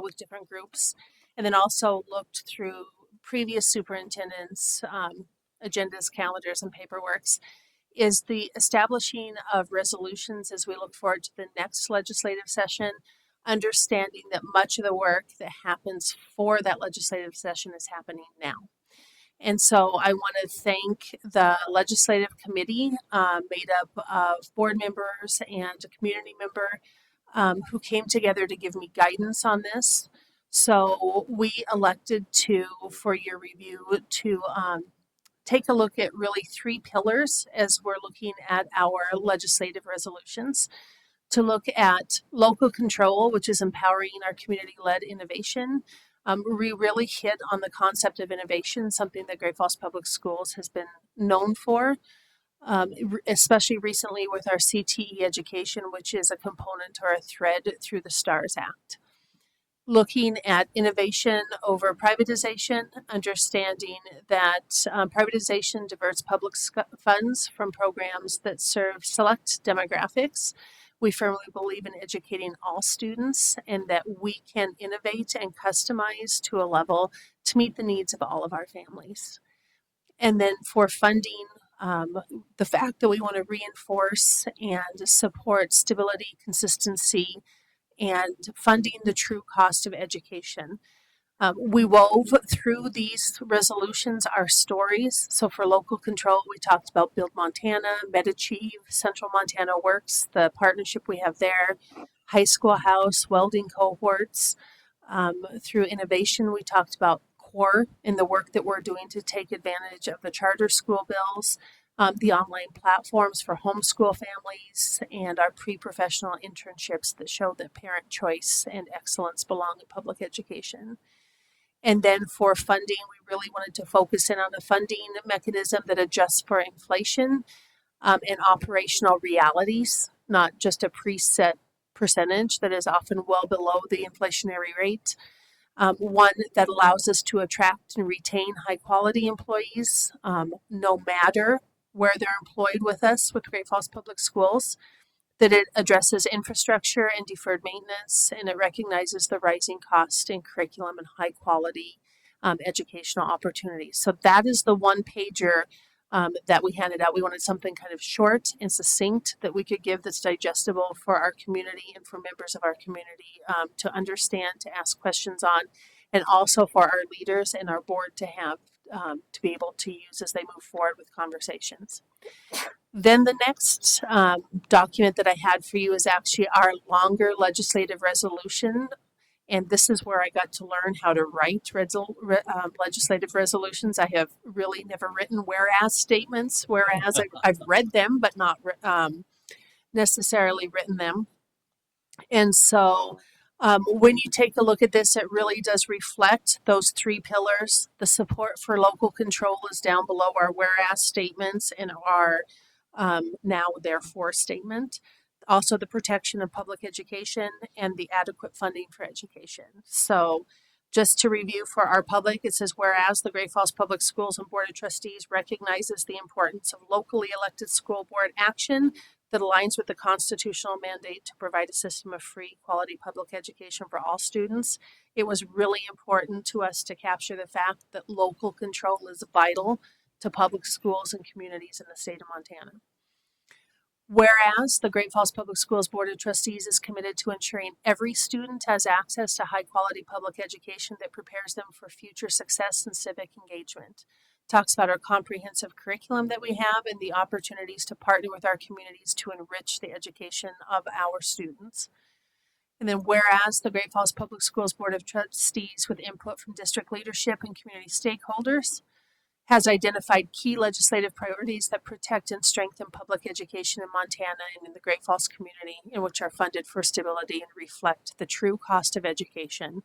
with different groups, and then also looked through previous superintendents' agendas, calendars, and paperworks, is the establishing of resolutions as we look forward to the next legislative session, understanding that much of the work that happens for that legislative session is happening now. And so I want to thank the legislative committee made up of board members and a community member who came together to give me guidance on this. So we elected to, for your review, to take a look at really 3 pillars as we're looking at our legislative resolutions. To look at local control, which is empowering our community-led innovation. We really hit on the concept of innovation, something that Great Falls Public Schools has been known for, especially recently with our CTE education, which is a component or a thread through the STARS Act. Looking at innovation over privatization, understanding that privatization diverts public funds from programs that serve select demographics. We firmly believe in educating all students and that we can innovate and customize to a level to meet the needs of all of our families. And then for funding, the fact that we want to reinforce and support stability, consistency, and funding the true cost of education. We wove through these resolutions our stories. So for local control, we talked about Build Montana, MedAchieve, Central Montana Works, the partnership we have there, High School House, welding cohorts. Through innovation, we talked about CORE and the work that we're doing to take advantage of the charter school bills, the online platforms for homeschool families, and our pre-professional internships that show that parent choice and excellence belong in public education. And then for funding, we really wanted to focus in on a funding mechanism that adjusts for inflation and operational realities, not just a preset percentage that is often well below the inflationary rate. One that allows us to attract and retain high quality employees, no matter where they're employed with us with Great Falls Public Schools, that it addresses infrastructure and deferred maintenance, and it recognizes the rising cost in curriculum and high quality educational opportunities. So that is the one pager that we handed out. We wanted something kind of short and succinct that we could give that's digestible for our community and for members of our community to understand, to ask questions on, and also for our leaders and our board to have to be able to use as they move forward with conversations. Then the next document that I had for you is actually our longer legislative resolution. And this is where I got to learn how to write legislative resolutions. I have really never written whereas statements, whereas I've read them, but not necessarily written them. And so when you take a look at this, it really does reflect those three pillars. The support for local control is down below our whereas statements and our now therefore statement. Also, the protection of public education and the adequate funding for education. So, just to review for our public, it says, whereas the Great Falls Public Schools and Board of Trustees recognizes the importance of locally elected school board action that aligns with the constitutional mandate to provide a system of free, quality public education for all students. It was really important to us to capture the fact that local control is vital to public schools and communities in the state of Montana. Whereas the Great Falls Public Schools Board of Trustees is committed to ensuring every student has access to high quality public education that prepares them for future success and civic engagement. Talks about our comprehensive curriculum that we have and the opportunities to partner with our communities to enrich the education of our students. And then whereas the Great Falls Public Schools Board of Trustees, with input from district leadership and community stakeholders, has identified key legislative priorities that protect and strengthen public education in Montana and in the Great Falls community, in which are funded for stability and reflect the true cost of education.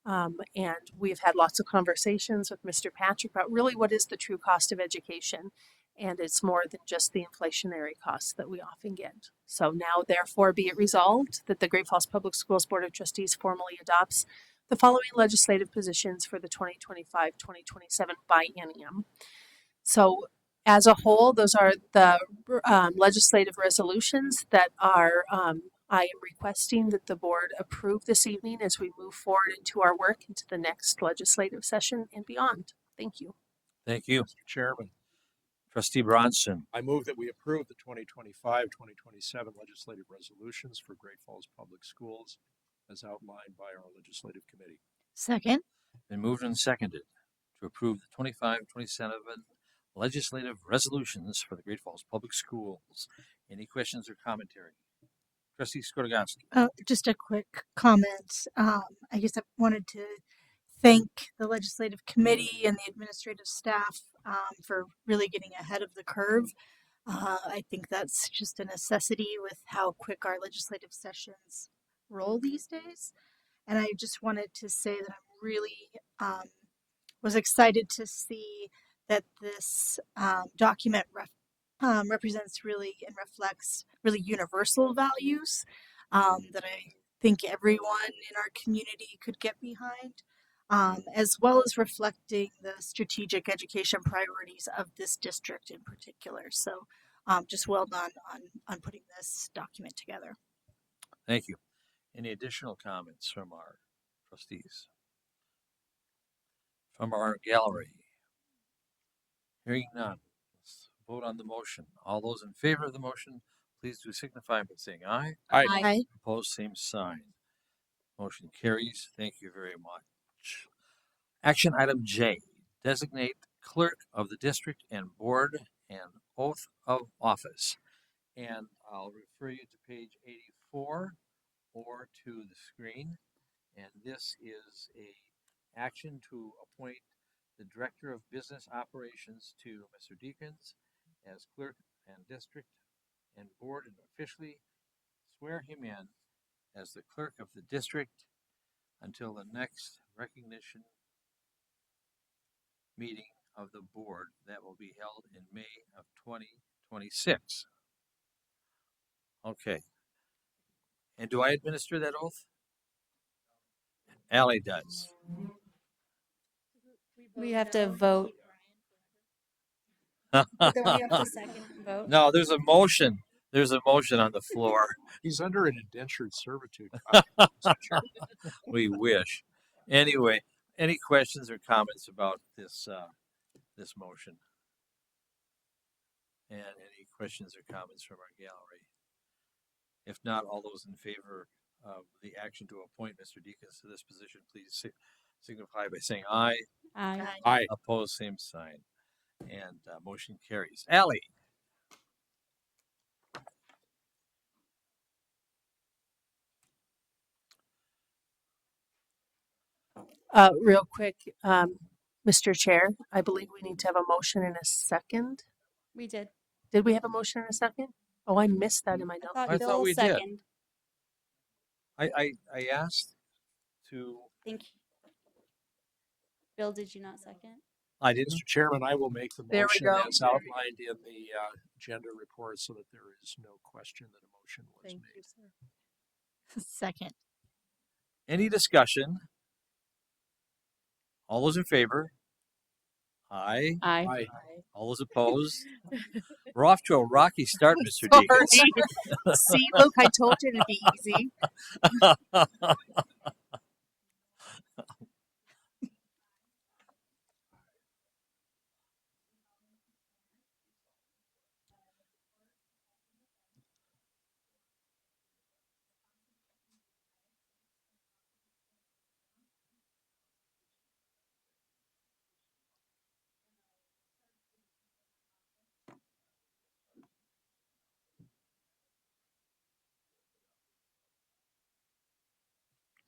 And we've had lots of conversations with Mr. Patrick about really what is the true cost of education. And it's more than just the inflationary costs that we often get. So now, therefore, be it resolved that the Great Falls Public Schools Board of Trustees formally adopts the following legislative positions for the 2025-2027 biennium. So as a whole, those are the legislative resolutions that are I am requesting that the board approve this evening as we move forward into our work into the next legislative session and beyond. Thank you. Thank you. Mr. Chairman, Trustee Bronson. I move that we approve the 2025-2027 legislative resolutions for Great Falls Public Schools as outlined by our legislative committee. Second. Been moved and seconded to approve the 25-27 legislative resolutions for the Great Falls Public Schools. Any questions or commentary? Trustee Skordagonski. Just a quick comment. I guess I wanted to thank the legislative committee and the administrative staff for really getting ahead of the curve. I think that's just a necessity with how quick our legislative sessions roll these days. And I just wanted to say that I'm really was excited to see that this document represents really and reflects really universal values that I think everyone in our community could get behind, as well as reflecting the strategic education priorities of this district in particular. So just well done on putting this document together. Thank you. Any additional comments from our trustees? From our gallery? Hearing none. Let's vote on the motion. All those in favor of the motion, please do signify by saying aye. Aye. Opposed, same sign. Motion carries. Thank you very much. Action item J, designate clerk of the district and board and oath of office. And I'll refer you to page 84 or to the screen. And this is a action to appoint the Director of Business Operations to Mr. Deacons as clerk and district and board, and officially swear him in as the clerk of the district until the next recognition meeting of the board that will be held in May of 2026. Okay. And do I administer that oath? Allie does. We have to vote. Don't we have to second vote? No, there's a motion. There's a motion on the floor. He's under an indentured servitude. We wish. Anyway, any questions or comments about this this motion? And any questions or comments from our gallery? If not, all those in favor of the action to appoint Mr. Deacons to this position, please signify by saying aye. Aye. Aye. Opposed, same sign. And motion carries. Allie. Real quick, Mr. Chair, I believe we need to have a motion in a second. We did. Did we have a motion in a second? Oh, I missed that in my I notes. thought I Bill thought we did. second. I asked to, Thank you. Bill, did you not second? I didn't. Mr. Chairman, I will make the There we motion go. as outlined in the agenda report so that there is no question that a motion was Thank made. you, sir. Second. Any discussion? All those in favor? Aye. Aye. Aye. All those opposed? We're off to a rocky start, Mr. Deacons. Sorry. See, Luke, I told you it'd be easy.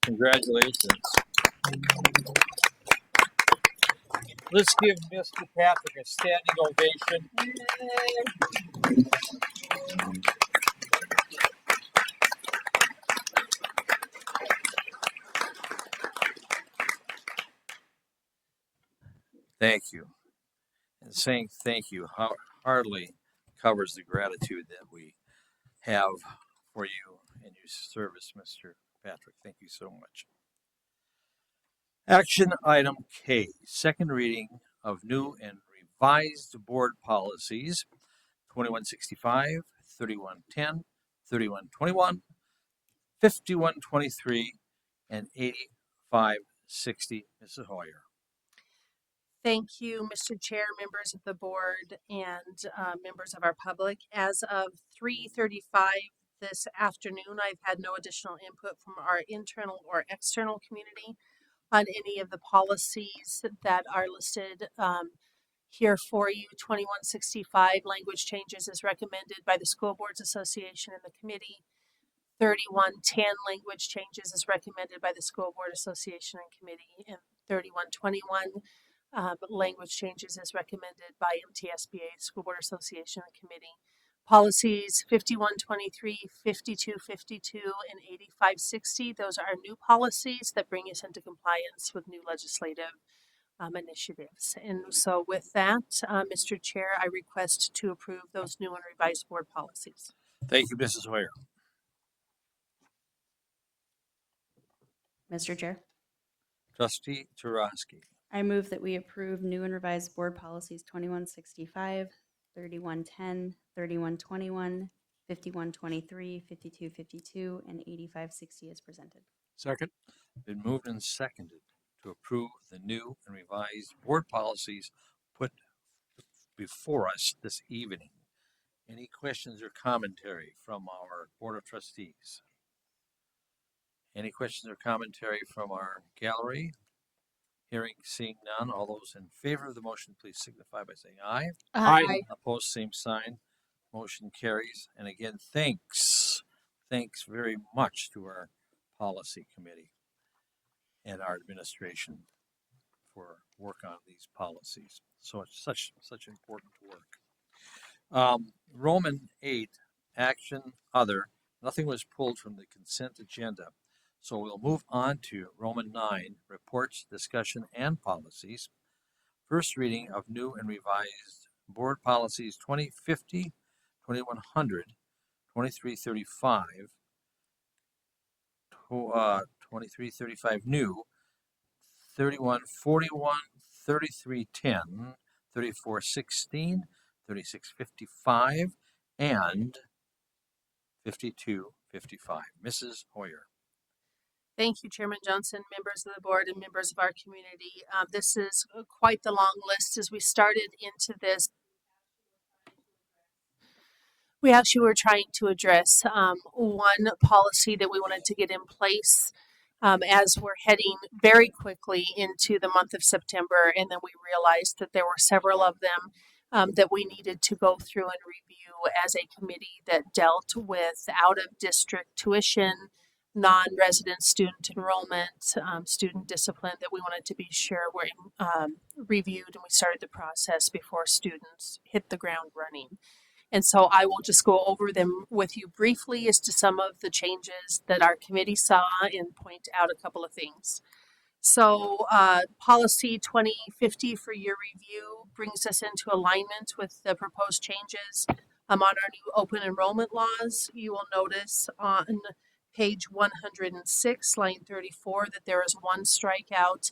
Congratulations. Let's give Mr. Patrick a standing ovation. Thank you. And saying thank you hardly covers the gratitude that we have for you and your service, Mr. Patrick. Thank you so much. Action item K, second reading of new and revised board policies 2165, 3110, 3121, 5123, and 8560. Mrs. Hoyer. Thank you, Mr. Chair, members of the board, and members of our public. As of 3:35 this afternoon, I've had no additional input from our internal or external community on any of the policies that are listed here for you. 2165 language changes as recommended by the School Boards Association and the committee. 3110 language changes as recommended by the School Board Association and committee, and 3121 language changes as recommended by MTSBA, School Board Association and committee. Policies 5123, 5252, and 8560. Those are new policies that bring us into compliance with new legislative initiatives. And so with that, Mr. Chair, I request to approve those new and revised board policies. Thank you, Mrs. Hoyer. Mr. Chair, Trustee Turoski. I move that we approve new and revised board policies 2165, 3110, 3121, 5123, 5252, and 8560 as presented. Second. Been moved and seconded to approve the new and revised board policies put before us this evening. Any questions or commentary from our Board of Trustees? Any questions or commentary from our gallery? Hearing, seeing none, all those in favor of the motion, please signify by saying aye. Aye. Opposed, same sign. Motion carries. And again, thanks very much to our policy committee and our administration for work on these policies. So it's such important work. Roman 8, action other. Nothing was pulled from the consent agenda. So we'll move on to Roman 9, reports, discussion, and policies. First reading of new and revised board policies 2050, 2100, 2335, 2335 new, 3141, 3310, 3416, 3655, and 5255. Mrs. Hoyer. Thank you, Chairman Johnson, members of the board, and members of our community. This is quite the long list. As we started into this, we actually were trying to address one policy that we wanted to get in place as we're heading very quickly into the month of September, and then we realized that there were several of them that we needed to go through and review as a committee that dealt with out-of-district tuition, non-resident student enrollment, student discipline, that we wanted to be sure were reviewed and we started the process before students hit the ground running. And so I will just go over them with you briefly as to some of the changes that our committee saw and point out a couple of things. So policy 2050 for your review brings us into alignment with the proposed changes on our new open enrollment laws. You will notice on page 106, line 34, that there is one strikeout.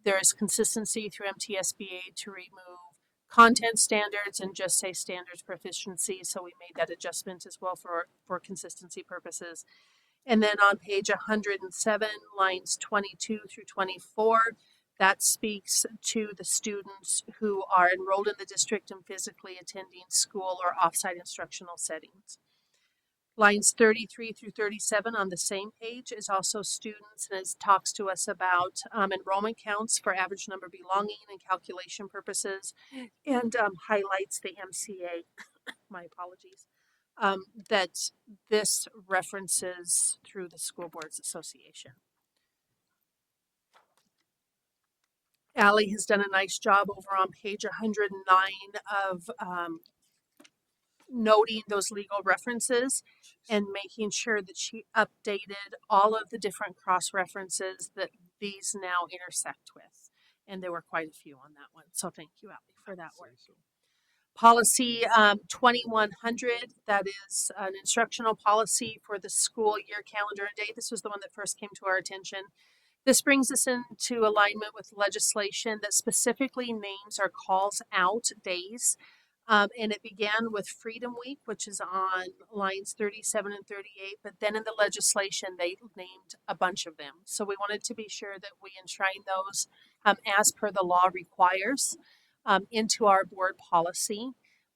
There is consistency through MTSBA to remove content standards and just say standards proficiency. So we made that adjustment as well for consistency purposes. And then on page 107, lines 22 through 24, that speaks to the students who are enrolled in the district and physically attending school or offsite instructional settings. Lines 33 through 37 on the same page is also students, and it talks to us about enrollment counts for average number belonging and calculation purposes, and highlights the MCA. My apologies. That this references through the School Boards Association. Allie has done a nice job over on page 109 of noting those legal references and making sure that she updated all of the different cross references that these now intersect with. And there were quite a few on that one. So thank you, Allie, for that work. Policy 2100, that is an instructional policy for the school year calendar and day. This was the one that first came to our attention. This brings us into alignment with legislation that specifically names or calls out days. And it began with Freedom Week, which is on lines 37 and 38. But then in the legislation, they named a bunch of them. So we wanted to be sure that we enshrine those as per the law requires into our board policy.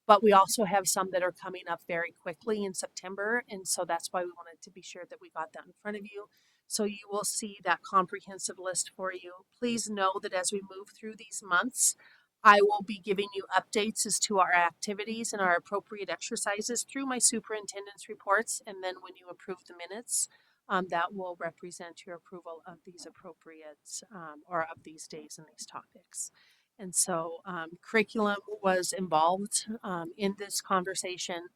But we also have some that are coming up very quickly in September. And so that's why we wanted to be sure that we got that in front of you. So you will see that comprehensive list for you. Please know that as we move through these months, I will be giving you updates as to our activities and our appropriate exercises through my superintendent's reports. And then when you approve the minutes, that will represent your approval of these appropriate or of these days and these topics. And so curriculum was involved in this conversation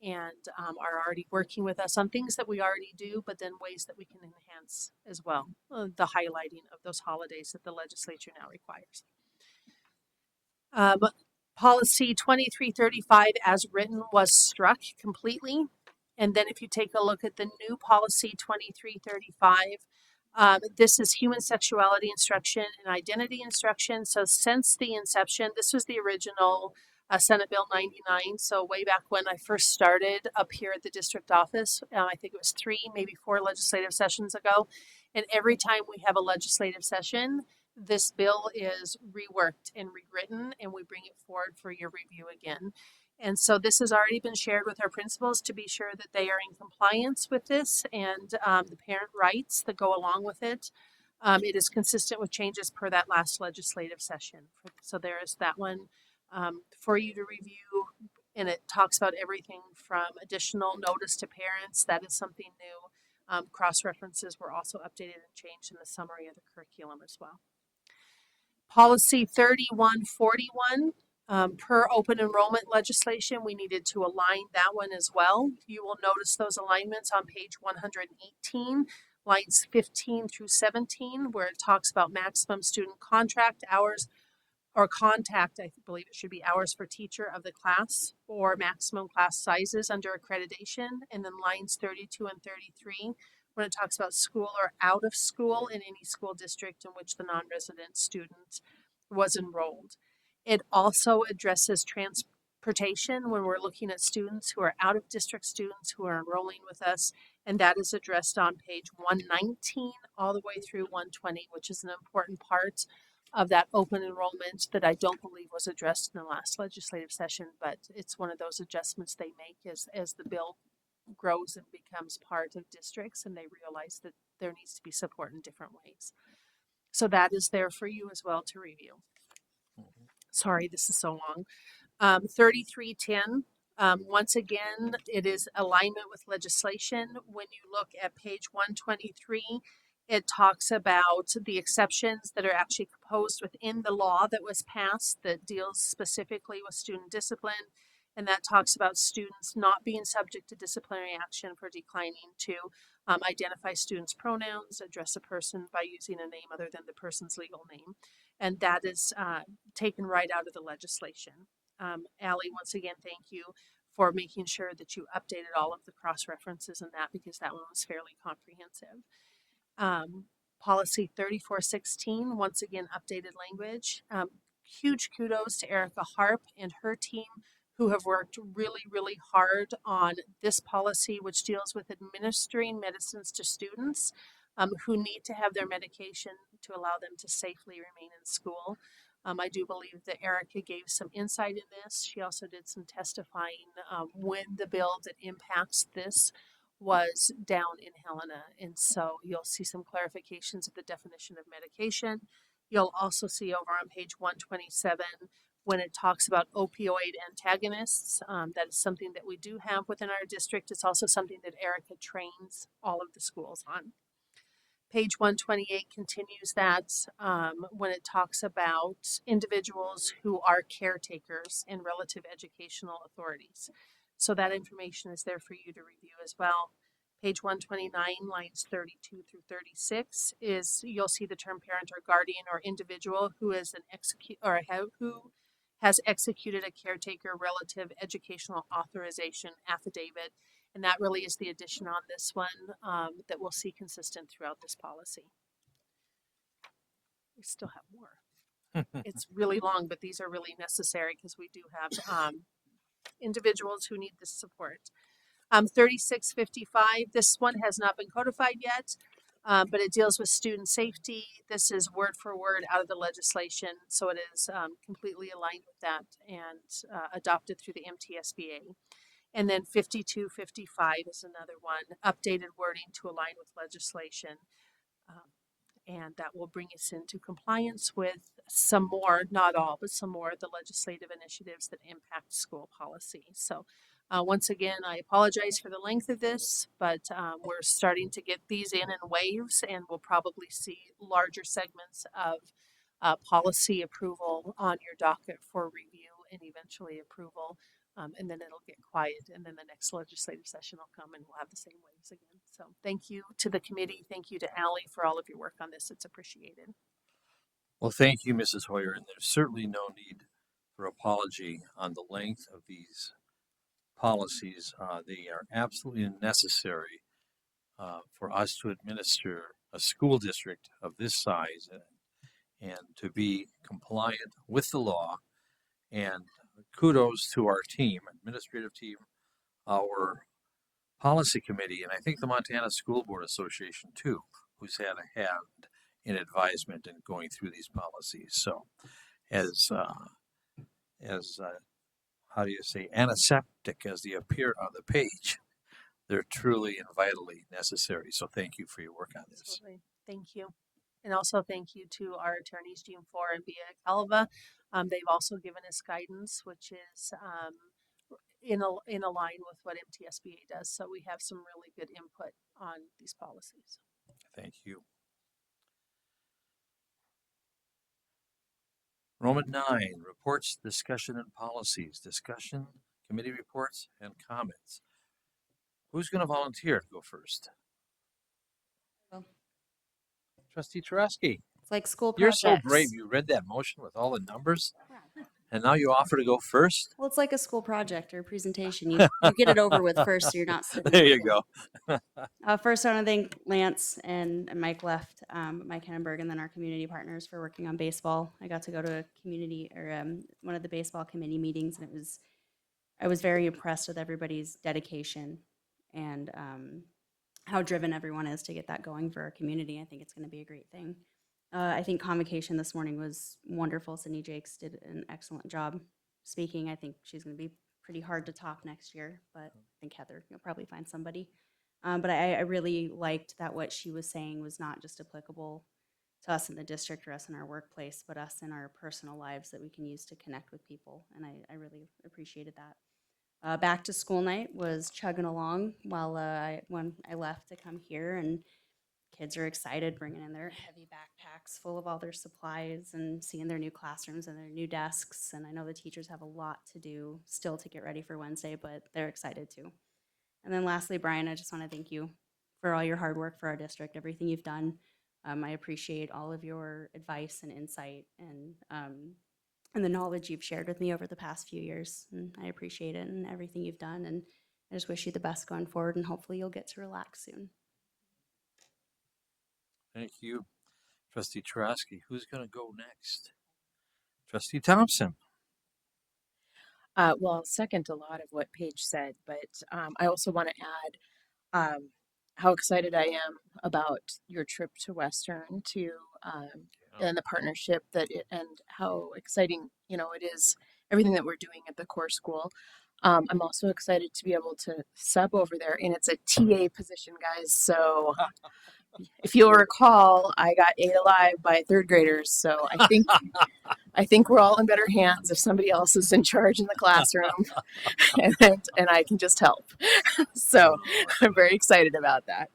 and are already working with us on things that we already do, but then ways that we can enhance as well, the highlighting of those holidays that the legislature now requires. Policy 2335 as written was struck completely. And then if you take a look at the new policy 2335, this is human sexuality instruction and identity instruction. So since the inception, this was the original Senate Bill 99. So way back when I first started up here at the district office, I think it was 3, maybe 4 legislative sessions ago. And every time we have a legislative session, this bill is reworked and rewritten, and we bring it forward for your review again. And so this has already been shared with our principals to be sure that they are in compliance with this and the parent rights that go along with it. It is consistent with changes per that last legislative session. So there is that one for you to review, and it talks about everything from additional notice to parents. That is something new. Cross references were also updated and changed in the summary of the curriculum as well. Policy 3141, per open enrollment legislation, we needed to align that one as well. You will notice those alignments on page 118, lines 15 through 17, where it talks about maximum student contract hours or contact, I believe it should be hours for teacher of the class, or maximum class sizes under accreditation, and then lines 32 and 33, when it talks about school or out of school in any school district in which the non-resident student was enrolled. It also addresses transportation when we're looking at students who are out of district students who are enrolling with us, and that is addressed on page 119 all the way through 120, which is an important part of that open enrollment that I don't believe was addressed in the last legislative session, but it's one of those adjustments they make as the bill grows and becomes part of districts and they realize that there needs to be support in different ways. So that is there for you as well to review. Sorry, this is so long. 3310, once again, it is alignment with legislation. When you look at page 123, it talks about the exceptions that are actually proposed within the law that was passed that deals specifically with student discipline And that talks about students not being subject to disciplinary action for declining to identify students' pronouns, address a person by using a name other than the person's legal name. And that is taken right out of the legislation. Allie, once again, thank you for making sure that you updated all of the cross references in that, because that one was fairly comprehensive. Policy 3416, once again, updated language. Huge kudos to Erica Harp and her team, who have worked really, really hard on this policy, which deals with administering medicines to students who need to have their medication to allow them to safely remain in school. I do believe that Erica gave some insight in this. She also did some testifying when the bill that impacts this was down in Helena. And so you'll see some clarifications of the definition of medication. You'll also see over on page 127 when it talks about opioid antagonists. That is something that we do have within our district. It's also something that Erica trains all of the schools on. Page 128 continues that when it talks about individuals who are caretakers and relative educational authorities. So that information is there for you to review as well. Page 129, lines 32 through 36 is you'll see the term parent or guardian or individual who is an who has executed a caretaker relative educational authorization affidavit. And that really is the addition on this one that we'll see consistent throughout this policy. We still have more. It's really long, but these are really necessary because we do have individuals who need this support. 3655, this one has not been codified yet, but it deals with student safety. This is word for word out of the legislation, so it is completely aligned with that and adopted through the MTSBA. And then 5255 is another one, updated wording to align with legislation. And that will bring us into compliance with some more, not all, but some more of the legislative initiatives that impact school policy. So once again, I apologize for the length of this, but we're starting to get these in waves, and we'll probably see larger segments of policy approval on your docket for review and eventually approval. And then it'll get quiet, and then the next legislative session will come and we'll have the same waves again. So thank you to the committee. Thank you to Allie for all of your work on this. It's appreciated. Well, thank you, Mrs. Hoyer, and there's certainly no need for apology on the length of these policies. They are absolutely necessary for us to administer a school district of this size and to be compliant with the law. And kudos to our team, administrative team, our policy committee, and I think the Montana School Board Association too, who's had a hand in advisement and going through these policies. So, as how do you say, antiseptic as they appear on the page, they're truly and vitally necessary. So, thank you for your work on this. Absolutely. Thank you. And also thank you to our attorneys, June Four and Bia Calva. They've also given us guidance, which is in line with what MTSBA does. So we have some really good input on these policies. Thank you. Roman 9, reports, discussion, and policies. Discussion, committee reports, and comments. Who's going to volunteer to go first? Well. Trustee Tereski. It's like school You're projects. so brave. You read that motion with all the numbers, and now you offer to go first? Well, it's like a school project or a presentation. You get it over with first, so you're not sitting There there. you go. First, I want to thank Lance and Mike left, Mike Hennenberg, and then our community partners for working on baseball. I got to go to a community or one of the baseball committee meetings, and I was very impressed with everybody's dedication and how driven everyone is to get that going for our community. I think it's going to be a great thing. I think convocation this morning was wonderful. Sydney Jakes did an excellent job speaking. I think she's going to be pretty hard to top next year, but I think Heather, you'll probably find somebody. But I really liked that what she was saying was not just applicable to us in the district or us in our workplace, but us in our personal lives that we can use to connect with people. And I really appreciated that. Back to school night was chugging along while when I left to come here, and kids are excited bringing in their heavy backpacks full of all their supplies and seeing their new classrooms and their new desks. And I know the teachers have a lot to do still to get ready for Wednesday, but they're excited too. And then lastly, Brian, I just want to thank you for all your hard work for our district, everything you've done. I appreciate all of your advice and insight and the knowledge you've shared with me over the past few years. And I appreciate it and everything you've done. And I just wish you the best going forward, and hopefully you'll get to relax soon. Thank you, Trustee Churasky. Who's going to go next? Trustee Thompson. Well, I'll second a lot of what Paige said, but I also want to add how excited I am about your trip to Western and the partnership and how exciting it is everything that we're doing at the core school. I'm also excited to be able to sub over there, and it's a TA position, guys. So if you'll recall, I got ate alive by third graders. So I think we're all in better hands if somebody else is in charge in the classroom and I can just help. So I'm very excited about that.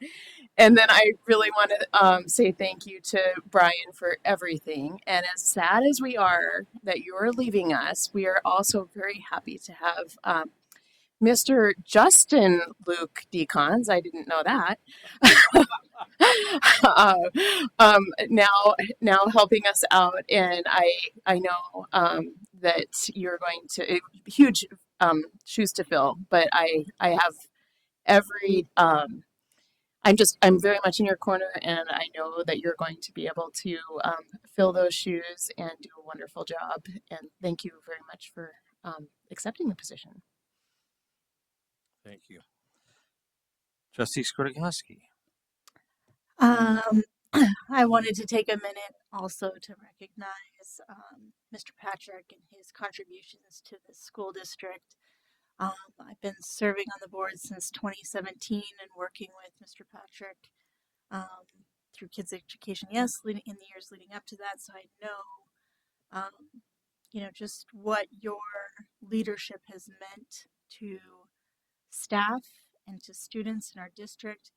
And then I really want to say thank you to Brian for everything. And as sad as we are that you're leaving us, we are also very happy to have Mr. Justin Luke Decons. I didn't know that. Now helping us out, and I know that you're going to huge shoes to fill, but I have every I'm very much in your corner, and I know that you're going to be able to fill those shoes and do a wonderful job. And thank you very much for accepting the position. Thank you. Trustee Skordagoski. I wanted to take a minute also to recognize Mr. Patrick and his contributions to the school district. I've been serving on the board since 2017 and working with Mr. Patrick through Kids Education Yes in the years leading up to that. So I know, just what your leadership has meant to staff and to students in our district.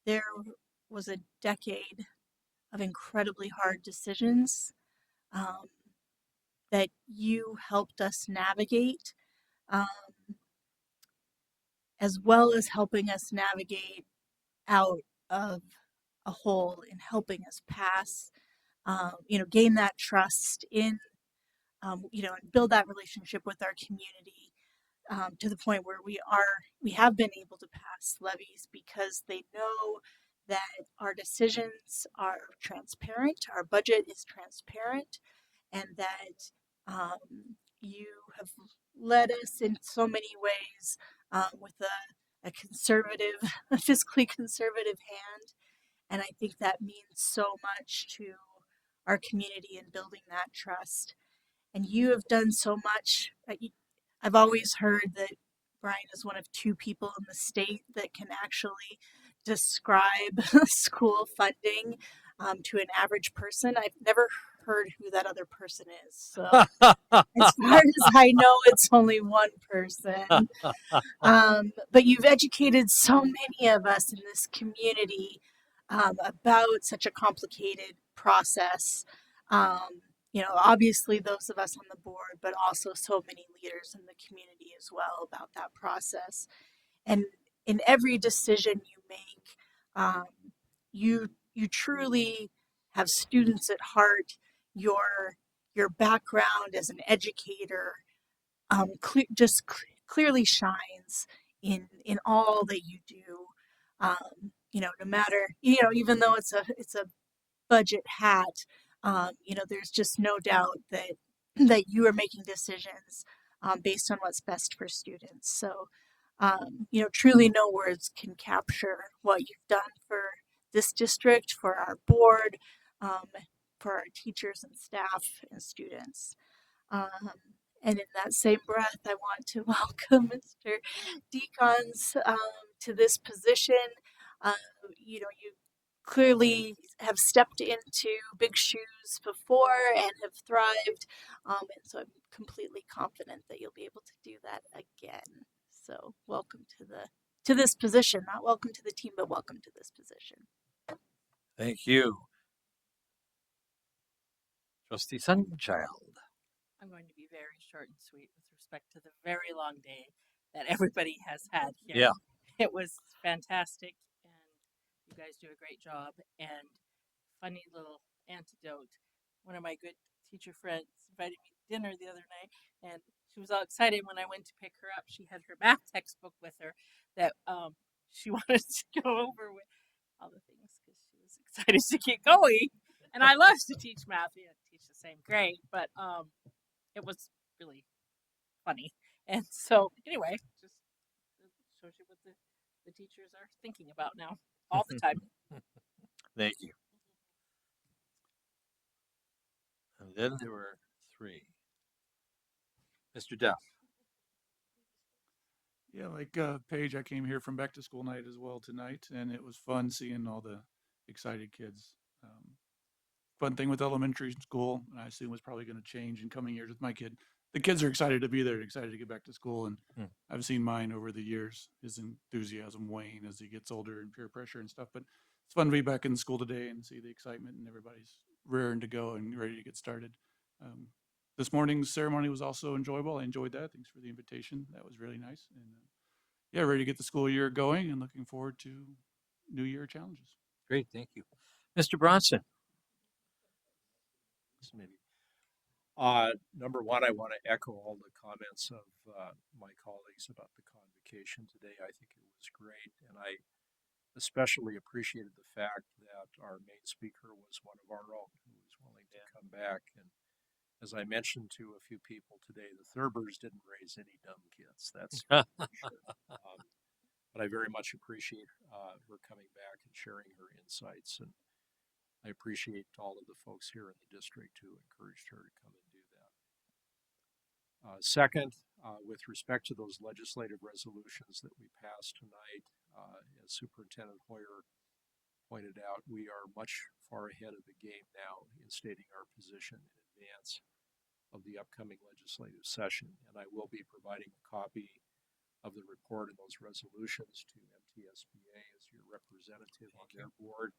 There was a decade of incredibly hard decisions that you helped us navigate, as well as helping us navigate out of a hole in helping us pass, gain that trust in, and build that relationship with our community to the point where we have been able to pass levies because they know that our decisions are transparent, our budget is transparent, and that you have led us in so many ways with a conservative, a fiscally conservative hand. And I think that means so much to our community in building that trust. And you have done so much. I've always heard that Brian is one of two people in the state that can actually describe school funding to an average person. I've never heard who that other person is. So as far as I know, it's only one person. But you've educated so many of us in this community about such a complicated process. Obviously those of us on the board, but also so many leaders in the community as well about that process. And in every decision you make, you truly have students at heart. Your background as an educator clearly shines in all that you do. No matter even though it's a budget hat, there's just no doubt that you are making decisions based on what's best for students. So, truly no words can capture what you've done for this district, for our board, for our teachers and staff and students. And in that same breath, I want to welcome Mr. Decons to this position. You clearly have stepped into big shoes before and have thrived. And so I'm completely confident that you'll be able to do that again. So welcome to this position. Not welcome to the team, but welcome to this position. Thank you. Trustee Sunchild. I'm going to be very short and sweet with respect to the very long day that everybody has had here. Yeah. It was fantastic, and you guys do a great job. And funny little antidote. One of my good teacher friends invited me to dinner the other night, and she was all excited when I went to pick her up. She had her math textbook with her that she wanted to go over with all the things because she was excited to get going. And I love to teach math. We didn't teach the same grade, but it was really funny. And so, anyway, just shows you what the teachers are thinking about now all the time. Thank you. And then there were three. Mr. Duff. Yeah, like Paige, I came here from back to school night as well tonight, and it was fun seeing all the excited kids. Fun thing with elementary school, and I assume was probably going to change in coming years with my kid. The kids are excited to be there, excited to get back to school, and I've seen mine over the years. His enthusiasm wane as he gets older and peer pressure and stuff. But it's fun to be back in school today and see the excitement and everybody's raring to go and ready to get started. This morning's ceremony was also enjoyable. I enjoyed that. Thanks for the invitation. That was really nice. And yeah, ready to get the school year going and looking forward to New Year challenges. Great, thank you. Mr. Bronson. Maybe. Number one, I want to echo all the comments of my colleagues about the convocation today. I think it was great, and I especially appreciated the fact that our main speaker was one of our own who was willing to come back. And as I mentioned to a few people today, the Thurbers didn't raise any dumb kids. That's for sure. But I very much appreciate her coming back and sharing her insights, and I appreciate all of the folks here in the district who encouraged her to come and do that. Second, with respect to those legislative resolutions that we passed tonight, as Superintendent Hoyer pointed out, we are much far ahead of the game now in stating our position in advance of the upcoming legislative session, and I will be providing a copy of the report and those resolutions to MTSBA as your representative on their board.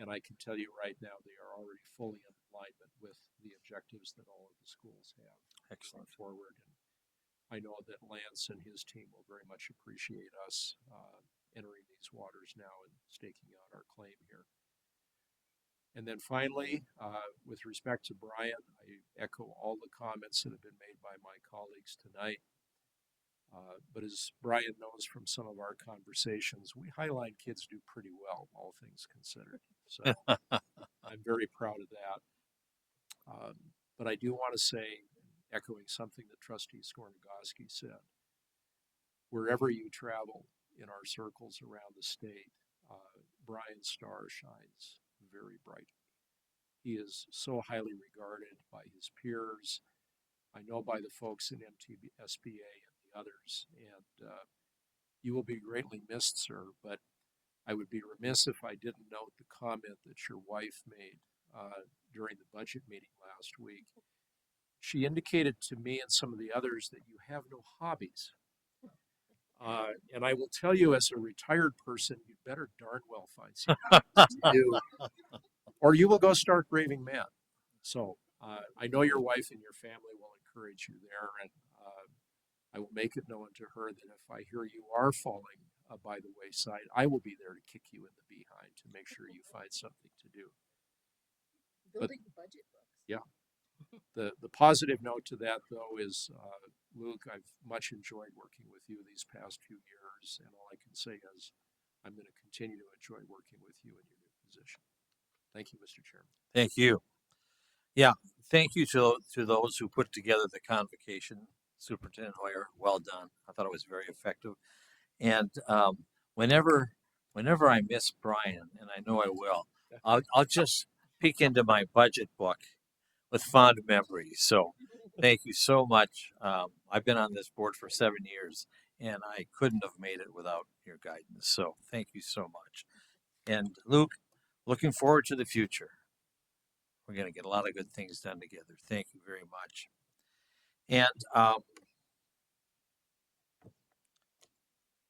And I can tell you right now, they are already fully in alignment with the objectives that all of the schools have. Excellent. Forward. And I know that Lance and his team will very much appreciate us entering these waters now and staking out our claim here. And then finally, with respect to Brian, I echo all the comments that have been made by my colleagues tonight. But as Brian knows from some of our conversations, we Highline kids do pretty well, all things considered. So I'm very proud of that. But I do want to say, echoing something that Trustee Skornagoski said, wherever you travel in our circles around the state, Brian's star shines very brightly. He is so highly regarded by his peers. I know by the folks in MTSBA and the others, and you will be greatly missed, sir, but I would be remiss if I didn't note the comment that your wife made during the budget meeting last week. She indicated to me and some of the others that you have no hobbies. And I will tell you, as a retired person, you'd better darn well find some hobbies to do, or you will go start raving mad. So I know your wife and your family will encourage you there, and I will make it known to her that if I hear you are falling by the wayside, I will be there to kick you in the behind to make sure you find something to do. Building budget books. Yeah. The positive note to that, though, is Luke, I've much enjoyed working with you these past few years, and all I can say is I'm going to continue to enjoy working with you in your new position. Thank you, Mr. Chairman. Thank you. Yeah, thank you to those who put together the convocation. Superintendent Hoyer, well done. I thought it was very effective. And whenever I miss Brian, and I know I will, I'll just peek into my budget book with fond memories. So thank you so much. I've been on this board for 7 years, and I couldn't have made it without your guidance. So thank you so much. And Luke, looking forward to the future. We're going to get a lot of good things done together. Thank you very much. And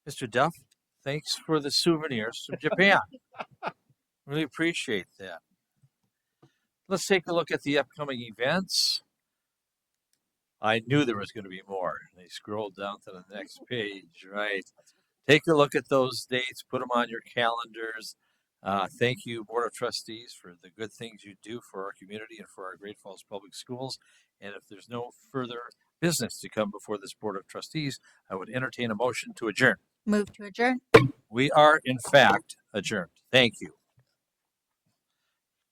Mr. Duff, thanks for the souvenirs from Japan. Really appreciate that. Let's take a look at the upcoming events. I knew there was going to be more. They scrolled down to the next page, right? Take a look at those dates, put them on your calendars. Thank you, Board of Trustees, for the good things you do for our community and for our Great Falls Public Schools. And if there's no further business to come before this Board of Trustees, I would entertain a motion to adjourn. Move to adjourn. We are, in fact, adjourned. Thank you.